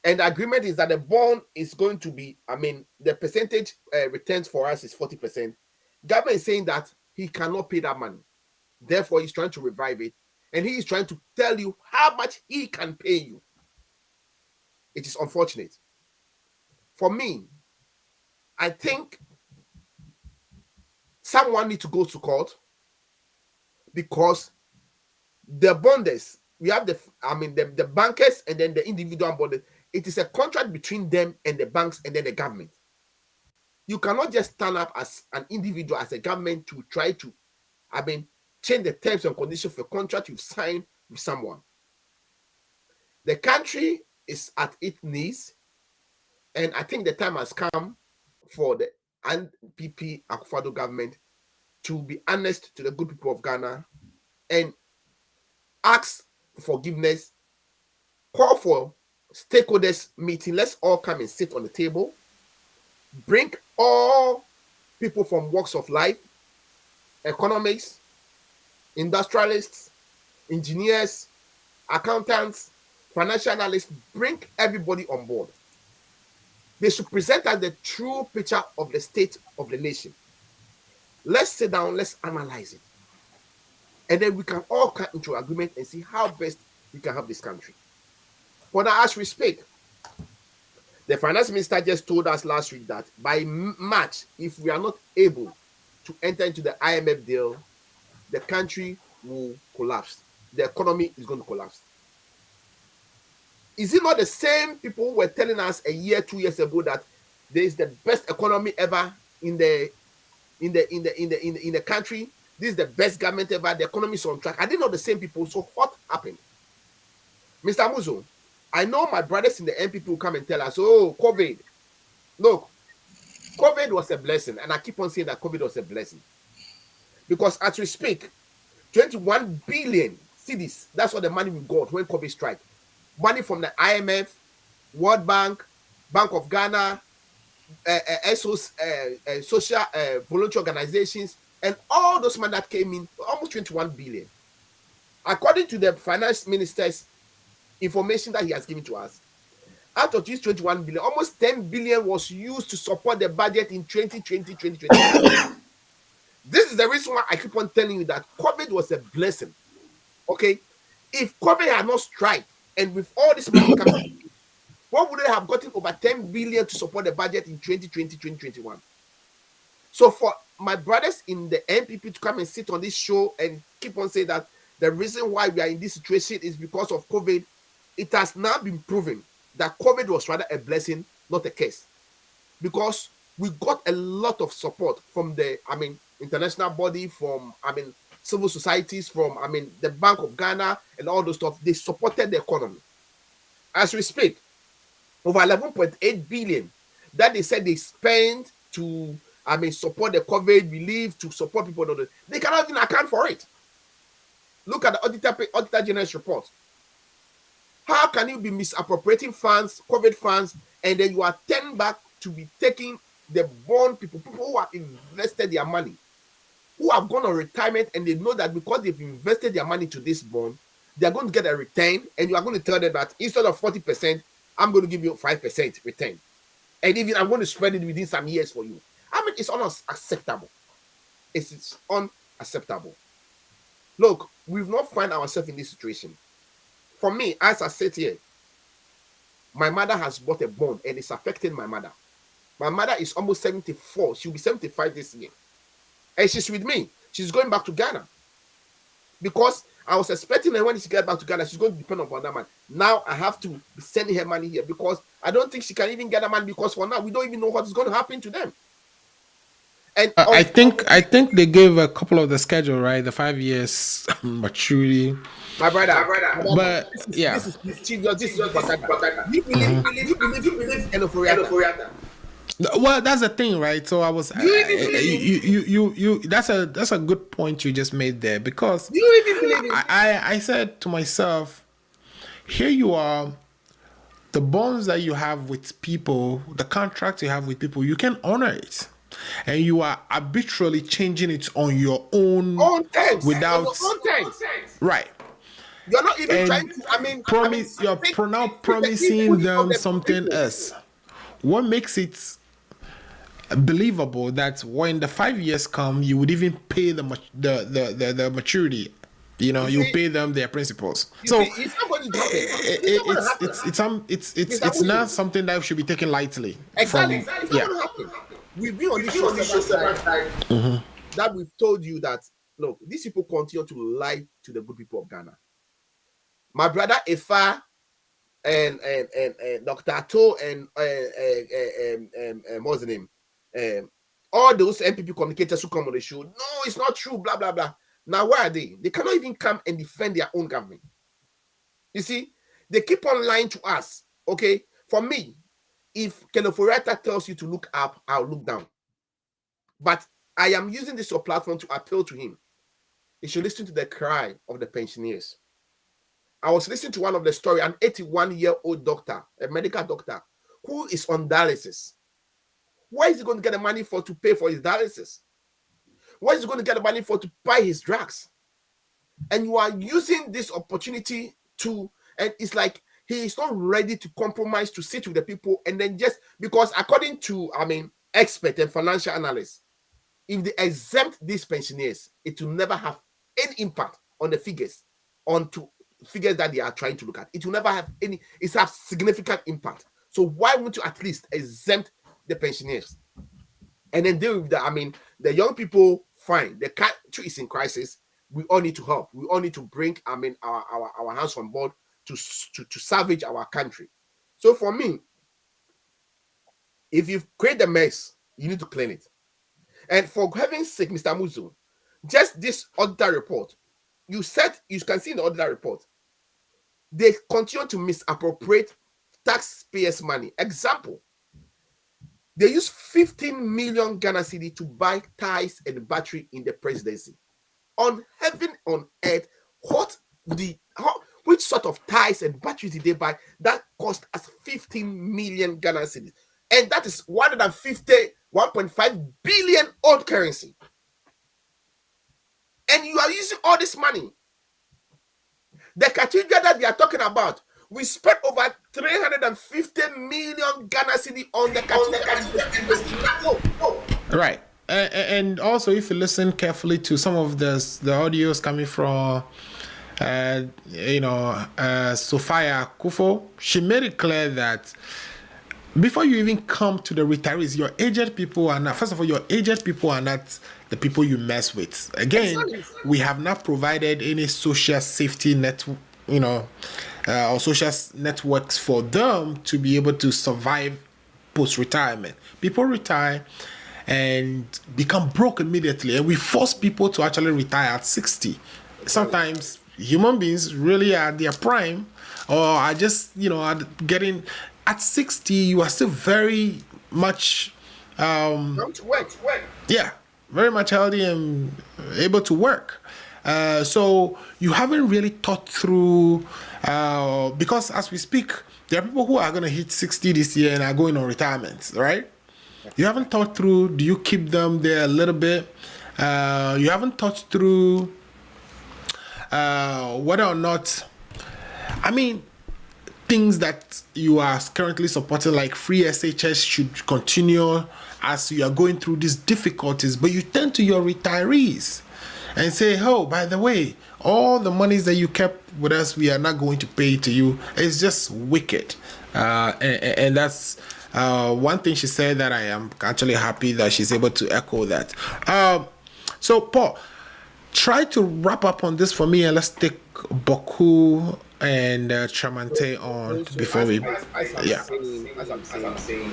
and the agreement is that the bond is going to be, the percentage returns for us is 40%. Government is saying that he cannot pay that money. Therefore, he's trying to revive it, and he is trying to tell you how much he can pay you. It is unfortunate. For me, I think someone needs to go to court, because the bonders, we have the bankers and then the individual bonders. It is a contract between them and the banks and then the government. You cannot just stand up as an individual, as a government, to try to, change the terms and conditions of a contract you've signed with someone. The country is at its knees, and I think the time has come for the NPP Akufo-Addo government to be honest to the good people of Ghana and ask for forgiveness, call for stakeholders meeting. Let's all come and sit on the table. Bring all people from walks of life, economics, industrialists, engineers, accountants, financial analysts, bring everybody on board. They should present us the true picture of the state of the nation. Let's sit down, let's analyze it. And then we can all come into agreement and see how best we can help this country. For now, as we speak, the finance minister just told us last week that by March, if we are not able to enter into the IMF deal, the country will collapse. The economy is going to collapse. Is it not the same people who were telling us a year, 2 years ago that there is the best economy ever in the country? This is the best government ever. The economy is on track. Are they not the same people? So what happened? Mr. Muzo, I know my brothers in the NPP will come and tell us, oh, COVID. Look, COVID was a blessing. And I keep on saying that COVID was a blessing. Because as we speak, 21 billion cedis, that's what the money we got when COVID struck. Money from the IMF, World Bank, Bank of Ghana, SOS, social voluntary organizations, and all those money that came in, almost 21 billion. According to the finance minister's information that he has given to us, out of these 21 billion, almost 10 billion was used to support the budget in 2020, 2021. This is the reason why I keep on telling you that COVID was a blessing. Okay? If COVID had not struck, and with all this money coming, what would they have gotten over 10 billion to support the budget in 2020, 2021? So for my brothers in the NPP to come and sit on this show and keep on saying that the reason why we are in this situation is because of COVID, it has now been proven that COVID was rather a blessing, not a curse. Because we got a lot of support from the, international body, from, civil societies, from, the Bank of Ghana and all those stuff. They supported the economy. As we speak, over 11.8 billion that they said they spent to, support the COVID relief, to support people. They cannot even account for it. Look at the Auditor General's report. How can you be misappropriating funds, COVID funds, and then you are turned back to be taking the bond people who have invested their money, who have gone on retirement, and they know that because they've invested their money to this bond, they are going to get a return, and you are going to tell them that instead of 40%, I'm going to give you 5% return. And even I'm going to spread it within some years for you. It's unacceptable. It's unacceptable. Look, we've not found ourselves in this situation. For me, as I sit here, my mother has bought a bond and it's affecting my mother. My mother is almost 74. She'll be 75 this year. And she's with me. She's going back to Ghana. Because I was expecting her when she gets back to Ghana, she's going to depend on that man. Now I have to be sending her money here because I don't think she can even get a man because for now we don't even know what is going to happen to them. And I think they gave a couple of the schedule, right? The 5 years maturity. My brother. But yeah, this is you believe in. Well, that's the thing, right? So I was you that's a good point you just made there, because I said to myself, here you are, the bonds that you have with people, the contract you have with people, you can honor it. And you are arbitrarily changing it on your own terms, without right. You're not even and trying to you're now promising them something else. What makes it believable that when the 5 years come, you would even pay the maturity? You pay them their principals. So it's not something that should be taken lightly. Exactly. We've been on this show several times that we've told you that, look, these people continue to lie to the good people of Ghana. My brother Efa and Dr. Ato and what's the name? All those NPP communicators who come on the show, no, it's not true, blah, blah, blah. Now, where are they? They cannot even come and defend their own government. You see, they keep on lying to us, okay? For me, if Kenoforiata tells you to look up, I'll look down. But I am using this platform to appeal to him. You should listen to the cry of the pensioners. I was listening to one of the story, an 81-year-old doctor, a medical doctor, who is on dialysis. Where is he going to get the money to pay for his dialysis? Where is he going to get the money to buy his drugs? And you are using this opportunity and it's like he is not ready to compromise, to sit with the people, and then just because according to expert and financial analysts, if they exempt these pensioners, it will never have any impact on the figures, onto figures that they are trying to look at. It will never have any, it's have significant impact. So why won't you at least exempt the pensioners and then deal with the the young people? Fine, the country is in crisis. We all need to help. We all need to bring our hands on board to salvage our country. So for me, if you've created a mess, you need to clean it. And for heaven's sake, Mr. Muzu, just this auditor report, you can see in the auditor report, they continue to misappropriate taxpayers' money. Example, they use 15 million Ghana cedi to buy ties and battery in the presidency. On heaven, on earth, which sort of ties and batteries did they buy that cost us 15 million Ghana cedi? And that is 1.5 billion old currency. And you are using all this money. The cathedral that they are talking about, we spent over 350 million Ghana cedi on the cathedral. Right. And also, if you listen carefully to some of the audios coming from, Sophia Kufo, she made it clear that before you even come to the retirees, your aged people are not, first of all, your aged people are not the people you mess with. Again, we have not provided any social safety net, or social networks for them to be able to survive post-retirement. People retire and become broke immediately, and we force people to actually retire at 60. Sometimes human beings really are at their prime, or are just, are getting... At 60, you are still very much, yeah, very much healthy and able to work. So you haven't really thought through, because as we speak, there are people who are going to hit 60 this year and are going on retirement, right? You haven't thought through, do you keep them there a little bit? You haven't thought through whether or not, things that you are currently supporting, like free SHS, should continue as you are going through these difficulties. But you turn to your retirees and say, oh, by the way, all the monies that you kept with us, we are not going to pay to you. It's just wicked. And that's one thing she said that I am actually happy that she's able to echo that. So, Paul, try to wrap up on this for me, and let's take Boku and Tramante on before we... As I'm saying,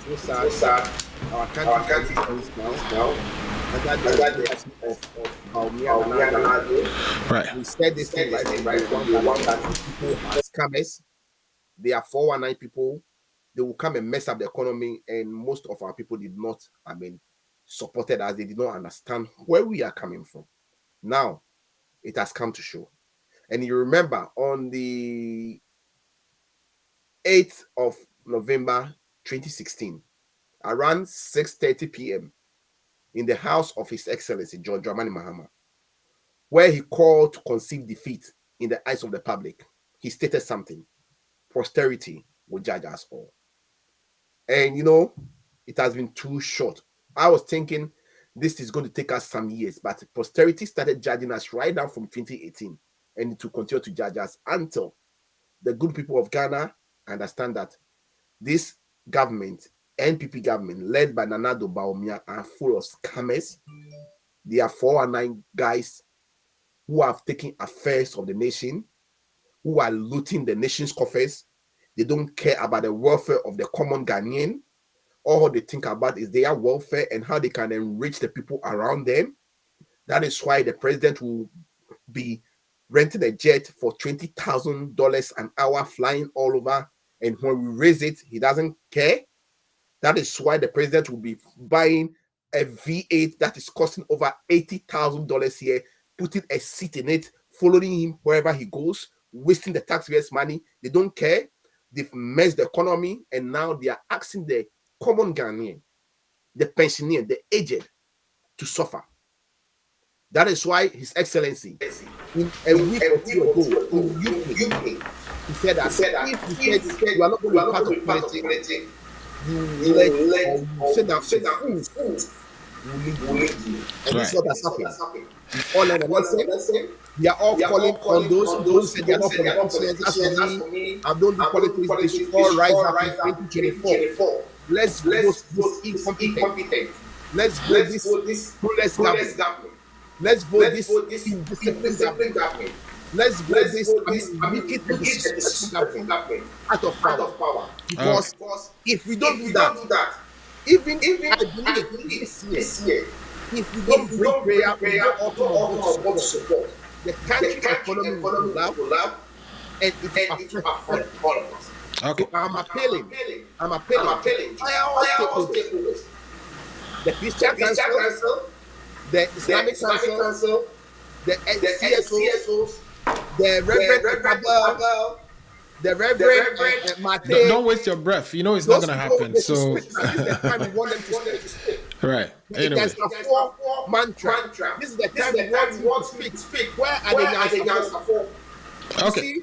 it's so sad. Our country is now. Right. We said this thing right. We want that people are scammers. They are 419 people. They will come and mess up the economy, and most of our people did not, supported us. They did not understand where we are coming from. Now, it has come to show. And you remember on the 8th of November 2016, around 6:30 p.m., in the house of His Excellency John Dramani Mahama, where he called to concede defeat in the eyes of the public, he stated something: posterity will judge us all. And it has been too short. I was thinking this is going to take us some years, but posterity started judging us right now from 2018, and it will continue to judge us until the good people of Ghana understand that this government, NPP government, led by Nana Addo Bawumia, are full of scammers. They are 419 guys who have taken affairs of the nation, who are looting the nation's coffers. They don't care about the welfare of the common Ghanaian. All they think about is their welfare and how they can enrich the people around them. That is why the president will be renting a jet for $20,000 an hour, flying all over. And when we raise it, he doesn't care. That is why the president will be buying a V8 that is costing over $80,000 here, putting a seat in it, following him wherever he goes, wasting the taxpayers' money. They don't care. They've messed the economy, and now they are asking the common Ghanaian, the pensioner, the aged, to suffer. That is why His Excellency, in a week or two ago in UK, he said that if you said you are not going to be part of politics, you let or you say that fools will lead you. And this is what has happened. We've all learned a lesson. We are all calling on those who said they are not politicians. As for me, I don't do politics. They should all rise up in 2024. Let's vote this incompetent. Let's vote this clueless government. Let's vote this indisciplined government. Let's vote this wicked and disrespectful government out of power. Because if we don't do that, even I believe this year, if we don't bring prayer, we don't offer support, the country economy will collapse, and it will affect all of us. Okay. So I'm appealing all stakeholders, the Christian Council, the Islamic Council, the CSOs, the Reverend Kabal, the Reverend Mate. Don't waste your breath. You know it's not going to happen. So, this is the time we want them to speak. right. Anyway. There's a four mantra. This is the time we want to speak. Where are the youngsters? Okay.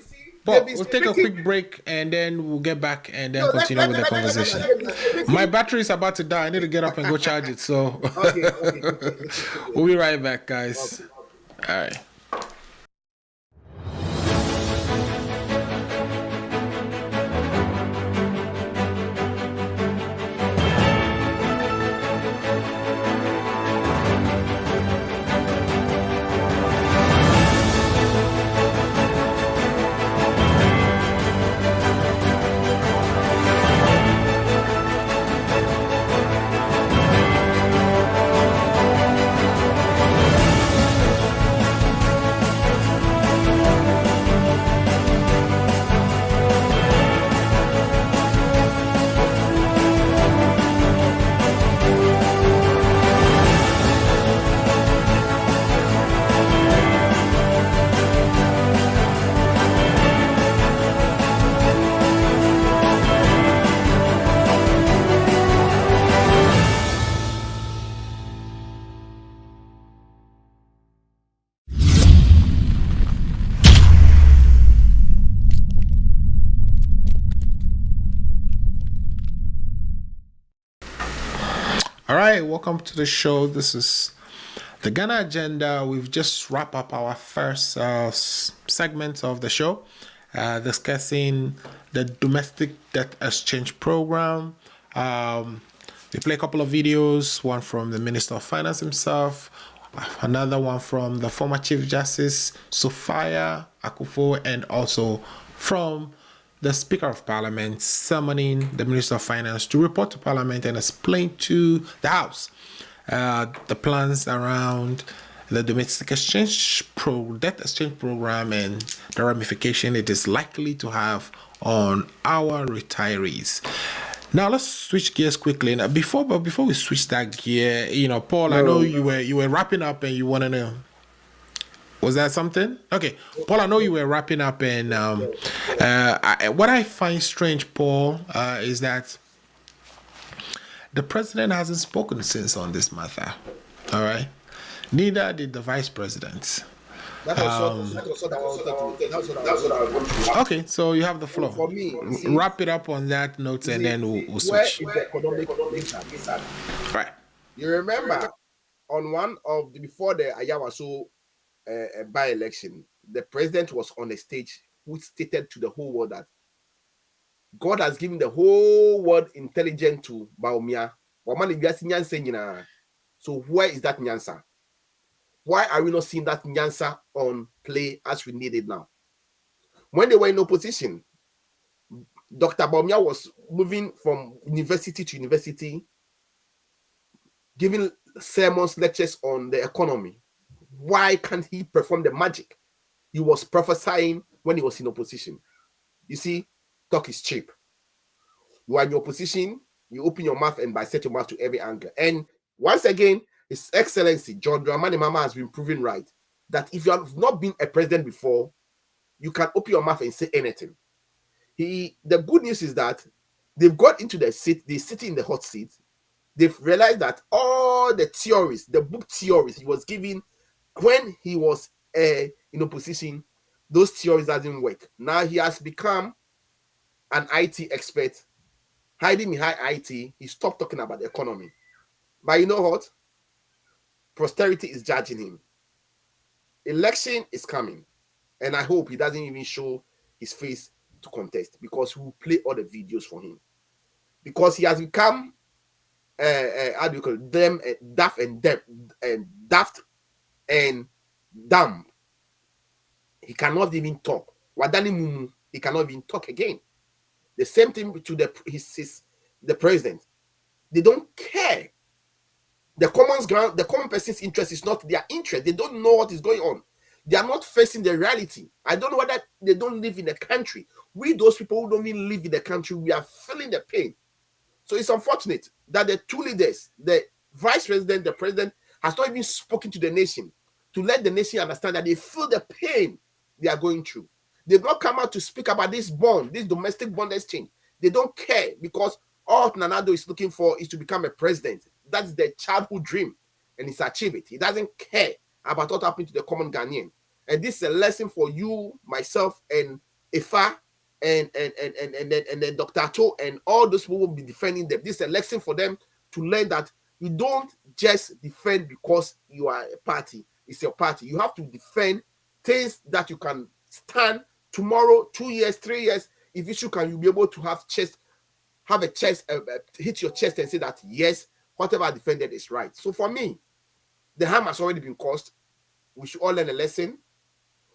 Paul, we'll take a quick break and then we'll get back and then continue with the conversation. My battery is about to die. I need to get up and go charge it. So we'll be right back, guys. All right. All right, welcome to the show. This is the Ghana Agenda. We've just wrapped up our first segment of the show, discussing the domestic debt exchange program. We play a couple of videos, one from the Minister of Finance himself, another one from the former Chief Justice, Sophia Akufo, and also from the Speaker of Parliament summoning the Minister of Finance to report to Parliament and explain to the House the plans around the domestic debt exchange program and the ramification it is likely to have on our retirees. Now let's switch gears quickly. Now, before we switch that gear, Paul, I know you were wrapping up and you want to know. Was that something? Okay, Paul, I know you were wrapping up, and what I find strange, Paul, is that the president hasn't spoken since on this matter. All right, neither did the vice president. That's what I want to. Okay, so you have the floor. For me, wrap it up on that note, and then we'll switch. Right. You remember on one of before the Ayawaso by-election, the president was on the stage who stated to the whole world that God has given the whole world intelligence to Baumia. So where is that Nyansa? Why are we not seeing that Nyansa on play as we need it now? When they were in opposition, Dr. Baumia was moving from university to university, giving sermons, lectures on the economy. Why can't he perform the magic he was prophesying when he was in opposition? You see, talk is cheap. You are in your opposition, you open your mouth and bisect your mouth to every angle. And once again, His Excellency John Dramani Mahama has been proven right that if you have not been a president before, you can open your mouth and say anything. The good news is that they've got into the seat, they sit in the hot seat. They've realized that all the theories, the book theories he was giving when he was in opposition, those theories doesn't work. Now he has become an IT expert, hiding behind IT. He stopped talking about the economy. But you know what? Posterity is judging him. Election is coming, and I hope he doesn't even show his face to contest, because we will play all the videos for him, because he has become how do you call it, daft and dumb. He cannot even talk. Wadani Mumu, he cannot even talk again. The same thing to the president. They don't care. The common person's interest is not their interest. They don't know what is going on. They are not facing the reality. I don't know whether they don't live in the country. We, those people who don't even live in the country, we are feeling the pain. So it's unfortunate that the two leaders, the vice president, the president, has not even spoken to the nation to let the nation understand that they feel the pain they are going through. They've not come out to speak about this bond, this domestic bond exchange. They don't care, because all Nanado is looking for is to become a president. That's their childhood dream, and he's achieved it. He doesn't care about what happened to the common Ghanaian. And this is a lesson for you, myself, and Ifa, and then Dr. Ato, and all those people will be defending them. This is a lesson for them to learn that you don't just defend because you are a party. It's your party. You have to defend things that you can stand tomorrow, 2 years, 3 years. If issue can, you'll be able to have a chest, hit your chest and say that, yes, whatever I defended is right. So for me, the harm has already been caused. We should all learn a lesson.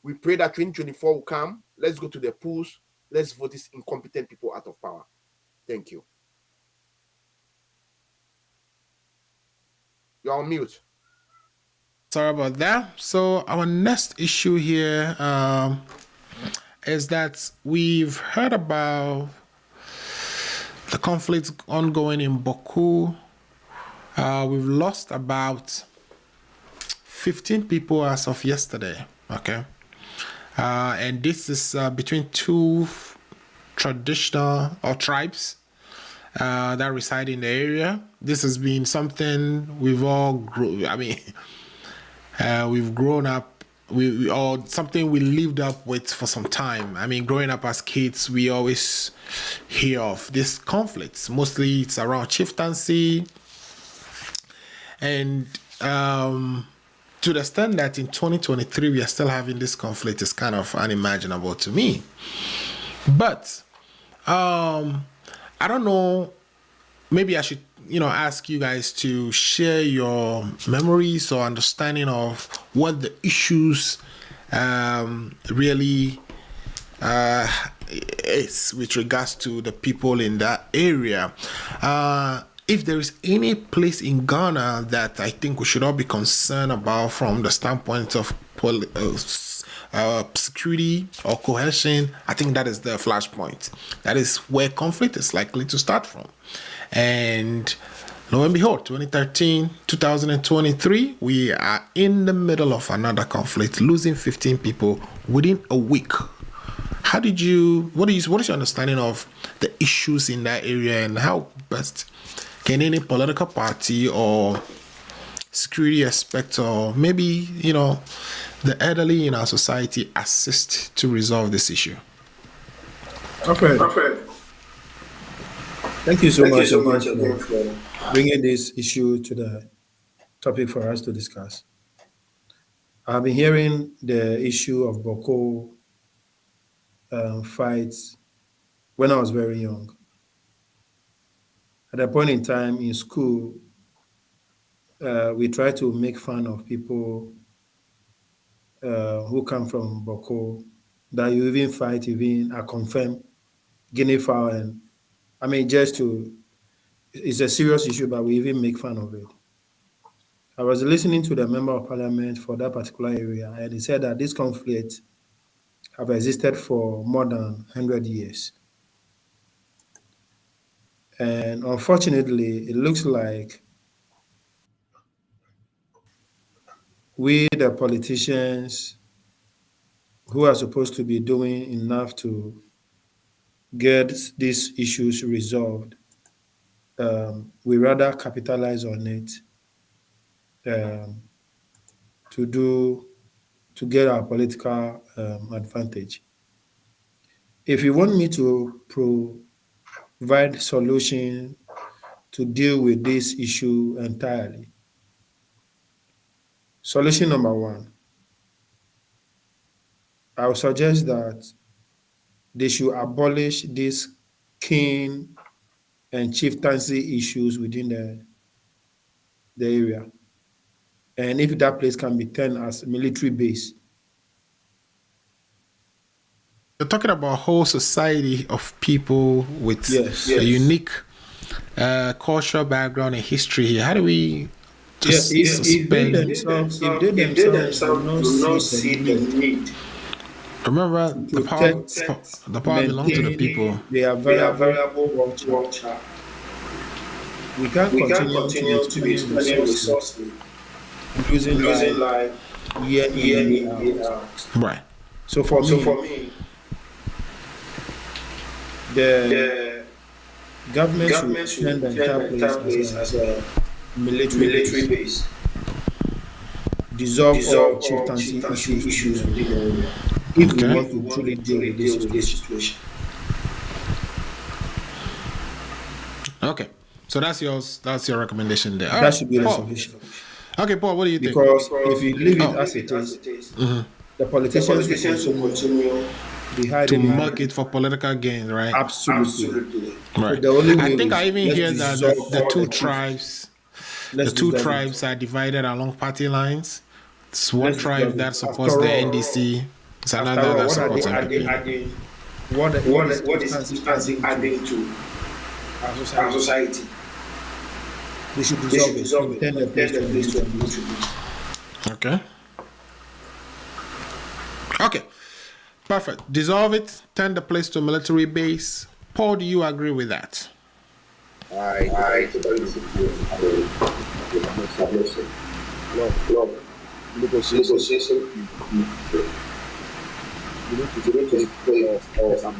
We pray that 2024 will come. Let's go to the polls. Let's vote these incompetent people out of power. Thank you. You're on mute. Sorry about that. So our next issue here is that we've heard about the conflict ongoing in Baku. We've lost about 15 people as of yesterday. Okay. And this is between two traditional or tribes that reside in the area. This has been something we've all we've grown up, or something we lived up with for some time. I mean, growing up as kids, we always hear of these conflicts. Mostly it's around chieftaincy. And to the extent that in 2023 we are still having this conflict is kind of unimaginable to me. But I don't know, maybe I should ask you guys to share your memories or understanding of what the issues really is with regards to the people in that area. If there is any place in Ghana that I think we should all be concerned about from the standpoint of security or cohesion, I think that is the flashpoint. That is where conflict is likely to start from. And lo and behold, 2023, we are in the middle of another conflict, losing 15 people within a week. What is your understanding of the issues in that area, and how best can any political party or security aspect, or maybe, the elderly in our society assist to resolve this issue? Okay. Thank you so much for bringing this issue to the topic for us to discuss. I've been hearing the issue of Boko fights when I was very young. At a point in time in school, we try to make fun of people who come from Boko, that you even fight even a confirmed guinea fowl. And I mean, it's a serious issue, but we even make fun of it. I was listening to the member of parliament for that particular area, and he said that this conflict have existed for more than 100 years. And unfortunately, it looks like we, the politicians who are supposed to be doing enough to get these issues resolved, we rather capitalize on it to get our political advantage. If you want me to provide solution to deal with this issue entirely, solution number one, I would suggest that they should abolish these king and chieftaincy issues within the area. And if that place can be turned as a military base. You're talking about a whole society of people with Yes. a unique cultural background and history here. How do we just If they suspend? themselves do not see the need Remember, to the power belongs to the people. their variable culture, we can't continue to be spending resources using life year in, year out. Right. So for me, the government should turn the entire place as a military base. Dissolve all chieftaincy issues within the area. If we want to truly deal with this situation. Okay. So that's your recommendation there. All That right. should be the Paul. solution. Okay, Paul, what do you think? Because if you leave it as it is, the politicians will continue to behind market for political gain, right? Absolutely. Right. So the only way I think is I even let's hear that dissolve the all two the tribes, Let's the two dissolve it. tribes are divided along party lines. It's one Let's tribe dissolve that it. supports After the all- NDC. It's After another all, that what supports are NPP. what is adding to our society? They should dissolve it. Turn the place to military base. Okay. Okay. Perfect. Dissolve it. Turn the place to military base. Paul, do you agree with that? I negotiation. You need to play some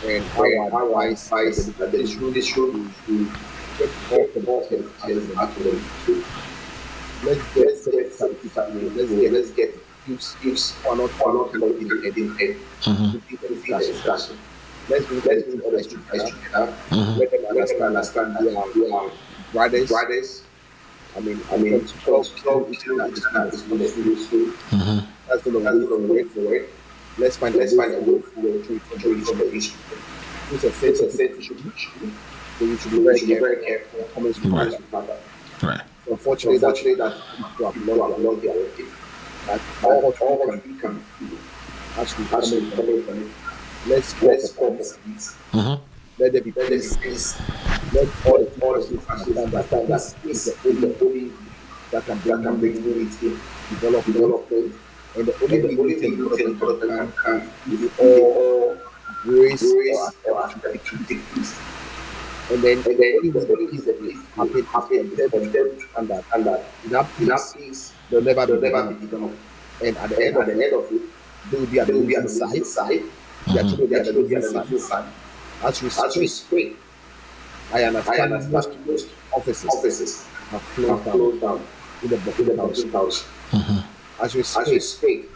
and how I size that this room is get off the ball and actually let's get use or not in discussion. Let's bring all the students together. Let them understand that we are brothers. I mean, strong each other is school. That's the way for it. Let's find a way to control each other. It's a sensitive issue. So you should be very careful. Comments with that. Right. Unfortunately, that people have not their way. That all we can do actually coming from it. Let's call for peace. Let there be peace. Let all the understand that this is the only that can bring unity, development, and the only way development can is all grace or to take peace. And then only when the peace happen and that enough peace they'll never be developed. And at the end of it, they will be at the side. They will be at the side. As we speak, I understand most offices have closed down in the house. As we speak,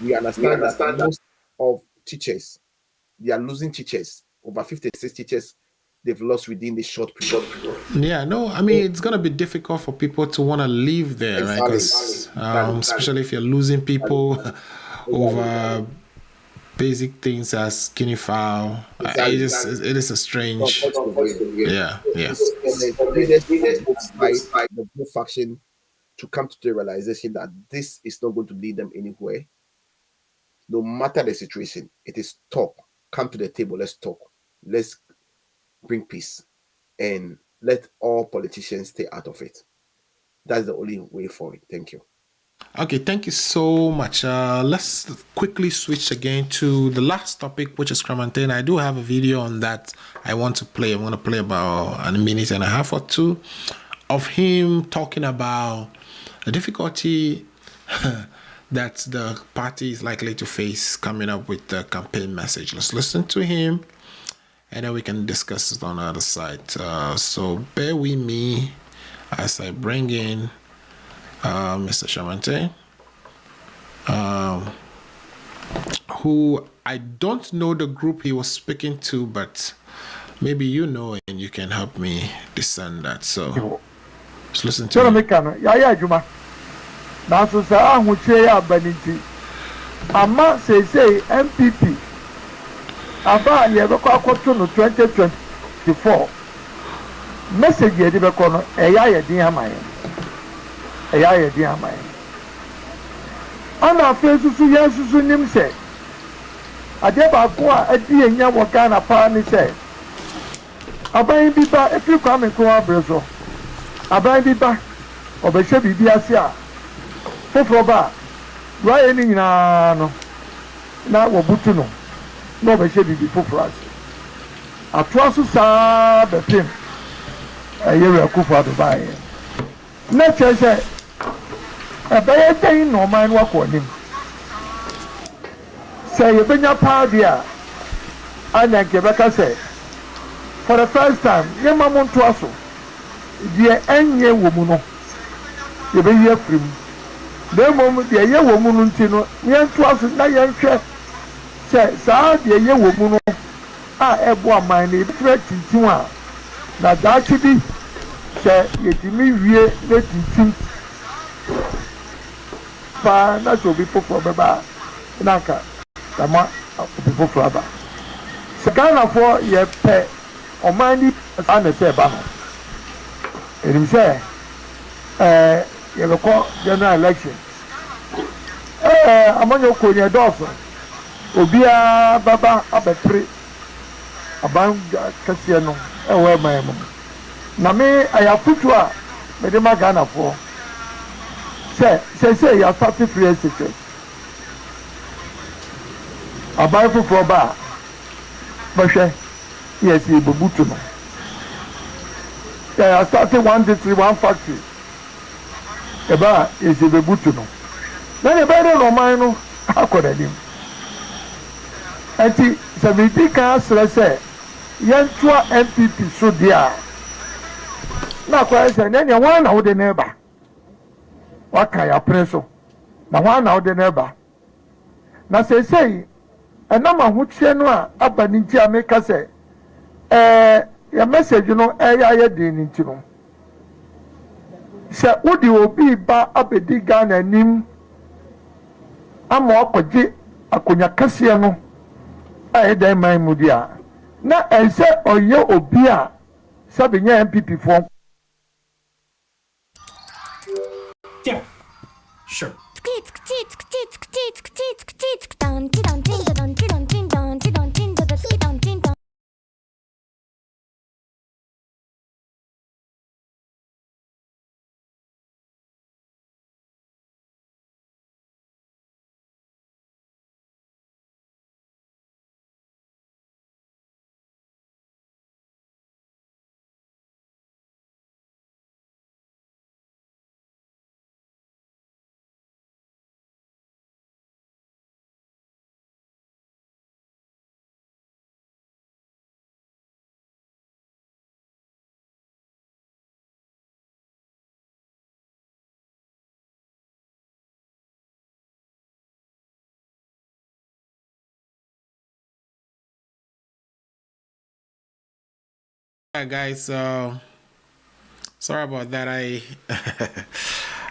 we understand that most of teachers, they are losing teachers. Over 56 teachers they've lost within the short period. Yeah, no, I mean, it's going to be difficult for people to want to live there, right? Because especially if you're losing people over basic things as skinny foul, it is a strange. Yeah. The blue faction to come to the realization that this is not going to lead them anywhere. No matter the situation, it is talk. Come to the table, let's talk. Let's bring peace and let all politicians stay out of it. That's the only way forward. Thank you. Okay, thank you so much. Let's quickly switch again to the last topic, which is quarantine. I do have a video on that I want to play. I'm going to play about a minute and a half or two of him talking about the difficulty that the party is likely to face coming up with the campaign message. Let's listen to him, and then we can discuss it on the other side. So bear with me. as I bring in Mr. Shamante, who I don't know the group he was speaking to, but maybe you know and you can help me discern that. So let's listen to him. Ama say MPP aba yebekọ akoto no 2024 message ye dibekọ no eya ye din amaye ana fesusu yesusu nim se ade ba ko a adi enya wo Ghana pa ni se aban bi ba efi kwa me ko abreso aban bi ba obehye bibi ase a foforo ba why ni nyina no na wo butu no no be she bibi foforo ase atoa so saa be pim ayere akufa do bae na chese abaye den no man wa ko nim say ye benya pa dia anya nke beka say for the first time ye mamu ntoa so die enye wo mu no ye be ye frim the moment the year woman tino, yan twas na yan chef say sa the year woman a ebo mine e threat tinwa na that be say yetimi wie na tintin pa na so bi for beba na ka tama people for aba Ghana for ye pe o mani ana say ba no enim say you go call general election. Amanyo konye doso. Obia baba abetri. Abanga kasiye no. Ewe mayemo. Na me ayafutu a me de ma Ghana for. Say ya start free exercise. Abai fufu ba. Bashe. Yes, you bubutu no. Ya start 1 factory. Eba is a butu no. Then a better Roman no akodadim. Anti 70 councillor say yantua MPP so dia. Na kwa say na one na the neighbor. Waka ya preso. Na one na the neighbor. Na say and na mahutie no a aba ni ntia meka say ya message no ya de ni nti no. Se udi obi ba abedi Ghana nim ama akwaje akonya kase no ai dai mai mudia na ense oye obi a sabenya MPP fo. Yeah, sure. Yeah, guys, sorry about that.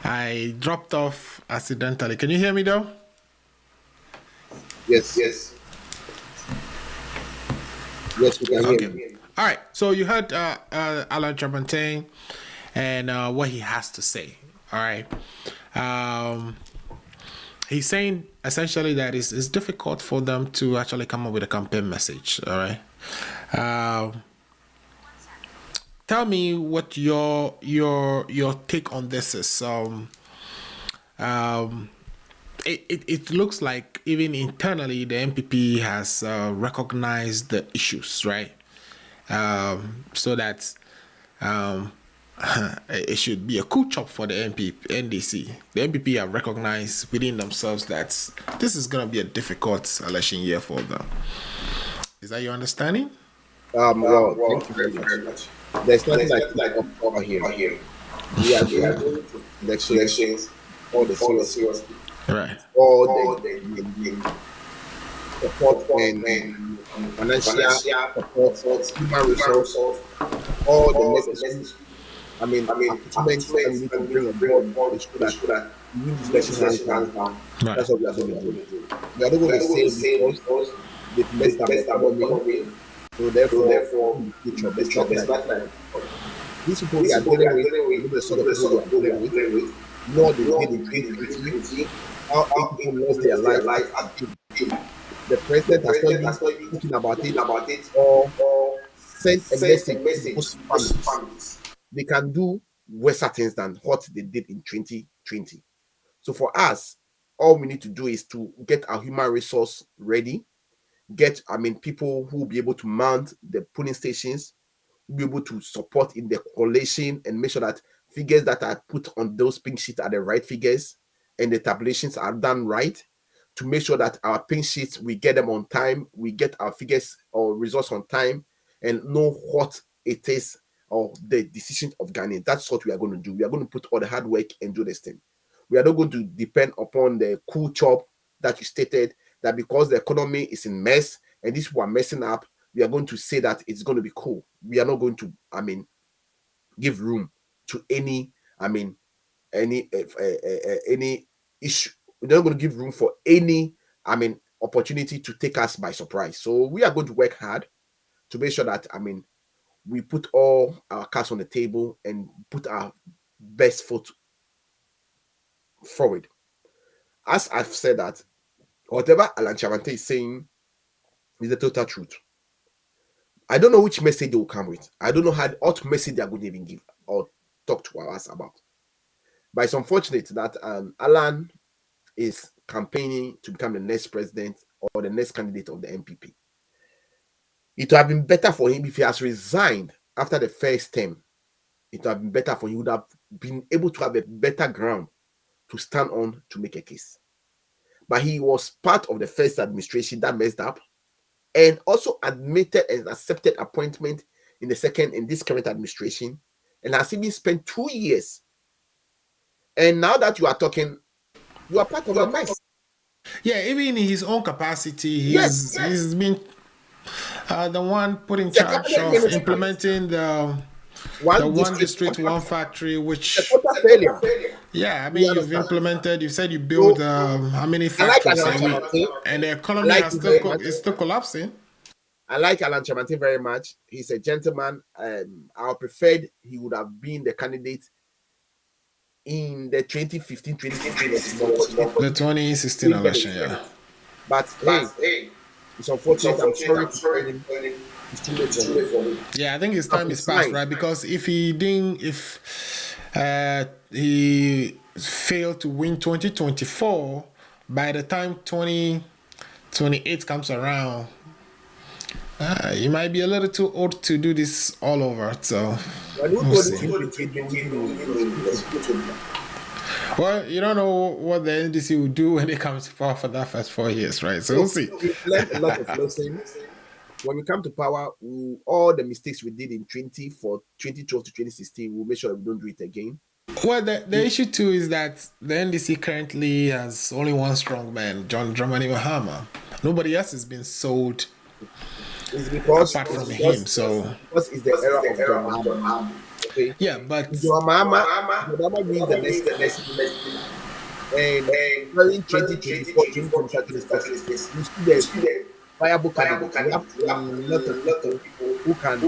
I dropped off accidentally. Can you hear me though? Yes, we can hear you. All right, so you heard Alan Chabantain and what he has to say. All right, he's saying essentially that it's difficult for them to actually come up with a campaign message. All right. Tell me what your take on this is. It looks like even internally the MPP has recognized the issues, right? So that it should be a cool chop for the NDC. The MPP have recognized within themselves that this is going to be a difficult election year for them. Is that your understanding? Well, thank you very much. There's nothing like over here. We are going to elections, all the serious, Right. all the support and financial support, human resource, all the necessary, accoutrements that we need to bring on board to ensure that we win this election hands down. Right. That's what we are going to do. We are not going to say because they've messed up the economy, so therefore the future. That's not like these people we are dealing with, the sort of people we are dealing with, nor the did in 2020, how 8 people lost their life at the president has not been thinking about it or sent a message to most families. They can do worse things than what they did in 2020. So for us, all we need to do is to get our human resource ready, get people who will be able to mount the polling stations, be able to support in the collation and make sure that figures that are put on those pink sheets are the right figures and the tabulations are done right, to make sure that our pink sheets, we get them on time, we get our figures or results on time, and know what it is or the decision of Ghana. That's what we are going to do. We are going to put all the hard work and do this thing. We are not going to depend upon the cool chop that you stated, that because the economy is in mess and these people are messing up, we are going to say that it's going to be cool. We are not going to, give room to any issue. We're not going to give room for any, opportunity to take us by surprise. So we are going to work hard to make sure that, we put all our cards on the table and put our best foot forward. As I've said that, whatever Alan Chavante is saying is the total truth. I don't know which message they will come with. I don't know what message they are going to even give or talk to us about. But it's unfortunate that Alan is campaigning to become the next president or the next candidate of the MPP. It would have been better for him if he has resigned after the first term. It would have been better for him. He would have been able to have a better ground to stand on to make a case. But he was part of the first administration that messed up, and also admitted and accepted appointment in this current administration, and has even spent 2 years. And now that you are talking, you are part of the mess. Yeah, even in his own capacity, he's been the one put in charge of implementing the one district, one factory, which you've implemented. You said you built how many factories, and the economy is still collapsing. I like Alan Chavante very much. He's a gentleman. I preferred he would have been the candidate in the 2015, 2016 the 2016 election, yeah. But hey, it's unfortunate. I'm sorry to tell him. It's too late for me. Yeah, I think his time is past, right? Because if he failed to win 2024, by the time 2028 comes around, you might be a little too old to do this all over. So, well, you don't know what the NDC will do when they come to power for that first 4 years, right? So we'll see. We've learned a lot of lessons. When we come to power, all the mistakes we did in 2012 to 2016, we'll make sure that we don't do it again. Well, the issue too is that the NDC currently has only one strong man, John Dramani Mahama. Nobody else has been sold apart from him. So what is the era of John Mahama? Okay. Yeah, but John Mahama means the next. And during 2024, you see the viable candidates. We have a lot of people who can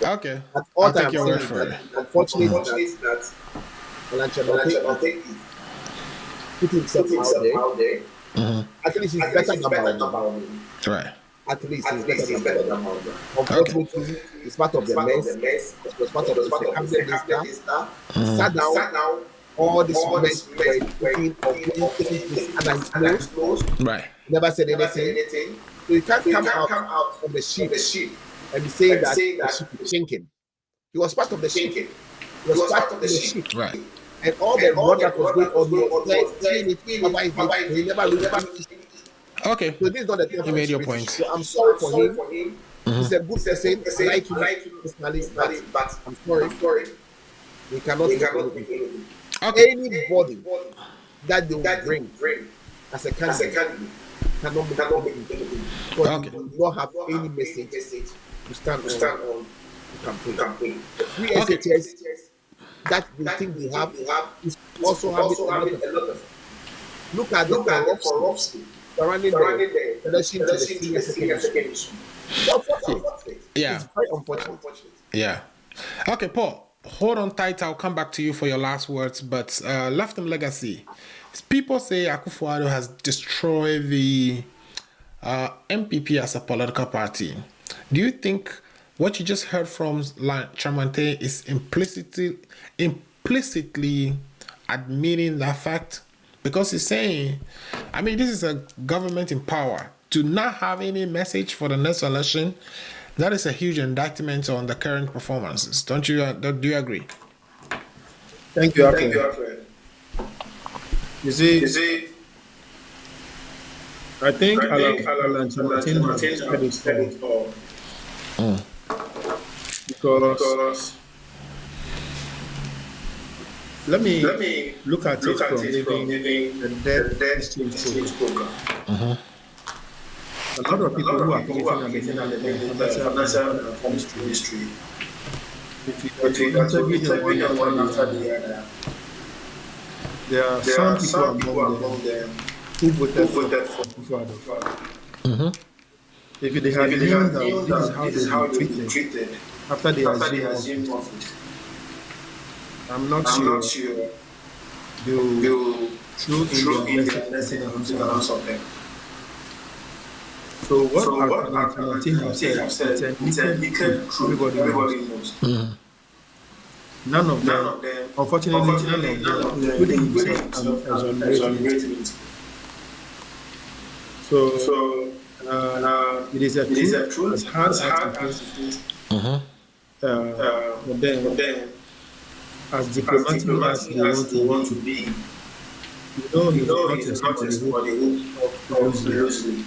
okay. At all I'll take times, your word for it. Unfortunately, that Alan Chavante put himself out there. At least he's better than Mahama. Right. At least he's better than Mahama. Unfortunately, he's part of the mess. He was part of the cabinet minister. Sat down. All this mess were taking place and I closed. Right. Never said anything. So you can't come out of the ship and be saying that the ship is sinking. He was part of the ship. He was part of the ship. Right. And all the road that was going on, he never really. Okay. So this is not the you made your point. So I'm sorry for him. He's a good person. I like him personally, but I'm sorry, he cannot make anything. Okay. Anybody that they will bring as a candidate cannot make anything. Because they do not have any message to stand on the campaign. We SHS that we think they have is also having a lot of. Look at the corruption surrounding the election to the senior secretary. Yeah. It's very unfortunate. Yeah. Okay, Paul, hold on tight. I'll come back to you for your last words. But Left legacy. People say Akufo-Addo has destroyed the MPP as a political party. Do you think what you just heard from Chamante is implicitly admitting that fact? Because he's saying, I mean, this is a government in power. To not have any message for the next election, that is a huge indictment on the current performances. Do you agree? Thank you, Alfred. You see, I think Alan Martin has said it all. Because let me look at it from even the debt exchange program. A lot of people who are committing at the financial ministry, if you interview them one after the other, there are some people among them who voted for Akufo-Addo. If they had known that this is how they will be treated after they assume office, I'm not sure they will throw in their message into the hands of them. So what alternative have said, it's a naked truth everybody knows. None of them, unfortunately, none of them, including himself, exonerated. So it is a truth as hard as it is. But then, as diplomatic as they want to be, it's not somebody who talks loosely.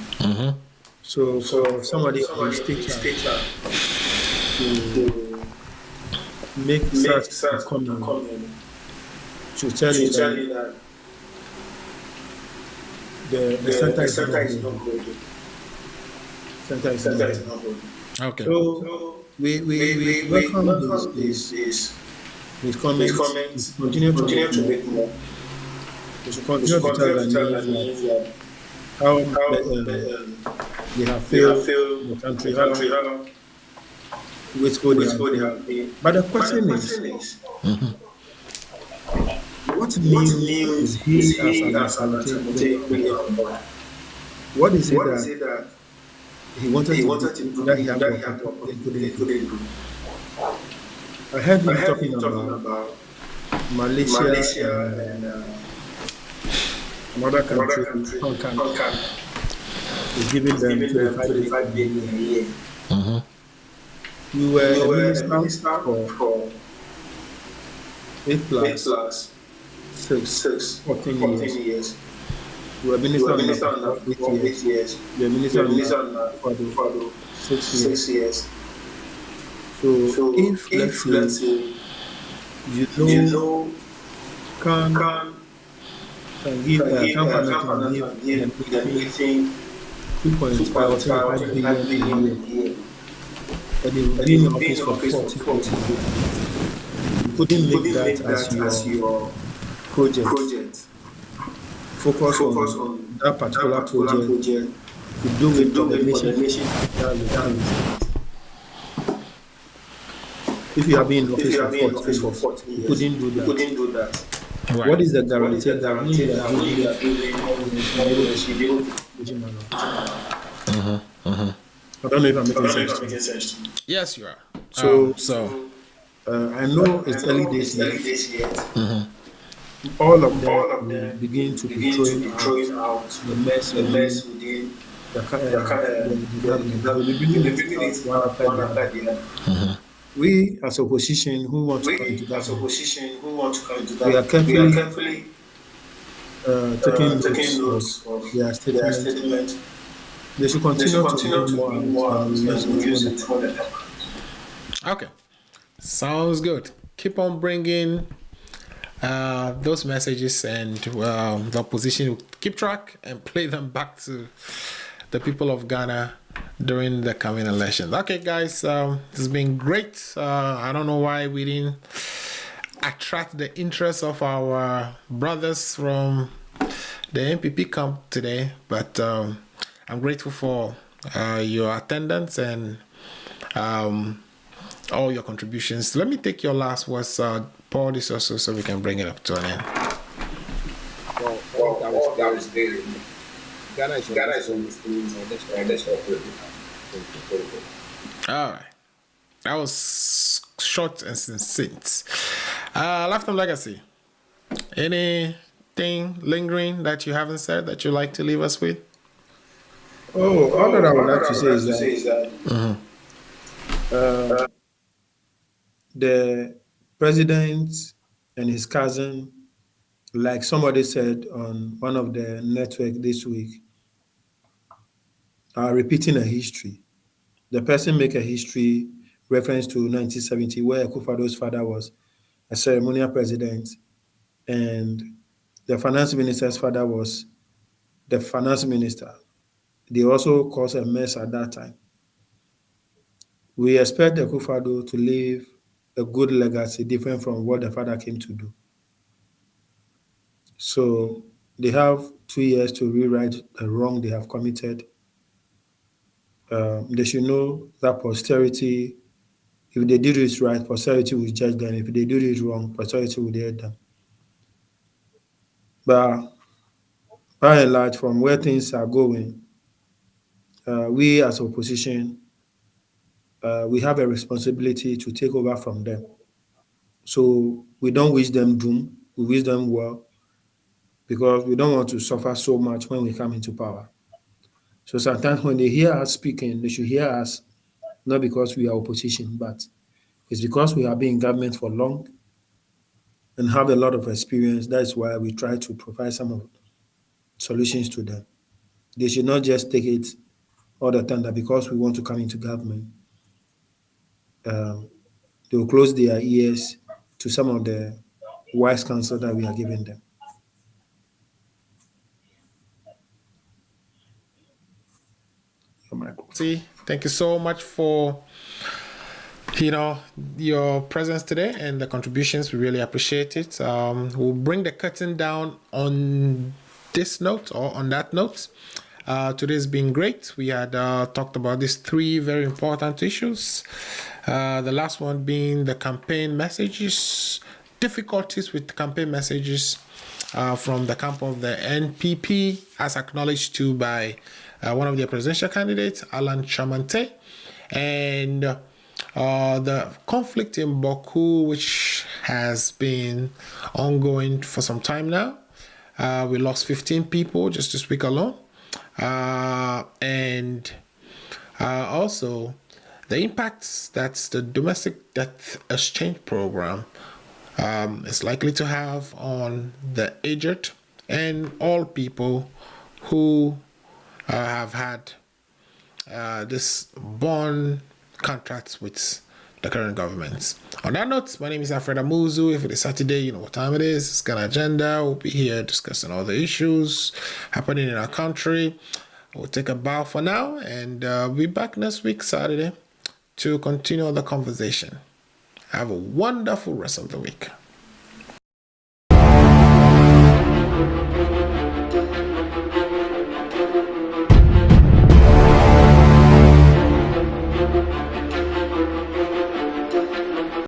So for somebody on stature to make such a comment to tell you that the center is not good. Center is not good. Okay. So we welcome his comments. Continue to make more. We should continue to tell Ghanaians how they have failed the country, how wasteful they have been. But the question is, what new is he as an alternative bringing on board? What is it that he wanted to do that he couldn't do? I heard him talking about Malaysia and another country, Hong Kong, is giving them 25 billion a year. You were a minister for 8 plus 6, 14 years. You were minister for 8 years. You were minister for 6 years. So if let's say you know can give them 2.5 billion a year. But they will be in office for 40 years. You couldn't make that as your project. Focus on that particular project. You do it for the nation. If you have been in office for 40 years, you couldn't do that. Right. What is the guarantee that we are I don't know if I'm making sense. Yes, you are. I know it's early days yet. All of them will begin to be throwing out the mess within the government. They will be bringing it out one after the other. We as opposition who want to come to that, we are carefully taking notes of their statement They should continue to bring more out, and we use it for them. Okay, sounds good. Keep on bringing those messages, and the opposition will keep track and play them back to the people of Ghana during the coming elections. Okay, guys, this has been great. I don't know why we didn't attract the interest of our brothers from the NPP camp today, but I'm grateful for your attendance and all your contributions. Let me take your last words, Paul, this also, so we can bring it up to an end. That was good. Ghana is on the screen, so let's all right. That was short and succinct. Lifetime Legacy. Anything lingering that you haven't said that you'd like to leave us with? Oh, all that I would like to say is that the president and his cousin, like somebody said on one of the network this week, are repeating a history. The person make a history reference to 1970, where Akufo-Addo's father was a ceremonial president, and the finance minister's father was the finance minister. They also caused a mess at that time. We expect Akufo-Addo to leave a good legacy different from what the father came to do. So they have 2 years to rewrite the wrong they have committed. They should know that posterity, if they did it right, posterity will judge them. If they do it wrong, posterity will judge them. But by and large, from where things are going, we as opposition, we have a responsibility to take over from them. So we don't wish them doom, we wish them well, because we don't want to suffer so much when we come into power. So sometimes when they hear us speaking, they should hear us not because we are opposition, but it's because we have been in government for long and have a lot of experience. That's why we try to provide some of solutions to them. They should not just take it all the time that because we want to come into government, they will close their ears to some of the wise counsel that we are giving them. See, thank you so much for your presence today and the contributions. We really appreciate it. We'll bring the curtain down on this note, or on that note. Today's been great. We had talked about these 3 very important issues. The last one being the campaign messages, difficulties with campaign messages from the camp of the NPP, as acknowledged to by one of their presidential candidates, Alan Chamante, and the conflict in Baku, which has been ongoing for some time now. We lost 15 people just this week alone. And also the impacts that the domestic death exchange program is likely to have on the aged and all people who have had this bond contracts with the current government. On that note, my name is Alfred Amuzu. If it is Saturday, you know what time it is. It's Ghana Agenda. We'll be here discussing all the issues happening in our country. We'll take a bow for now, and we'll be back next week, Saturday, to continue the conversation. Have a wonderful rest of the week.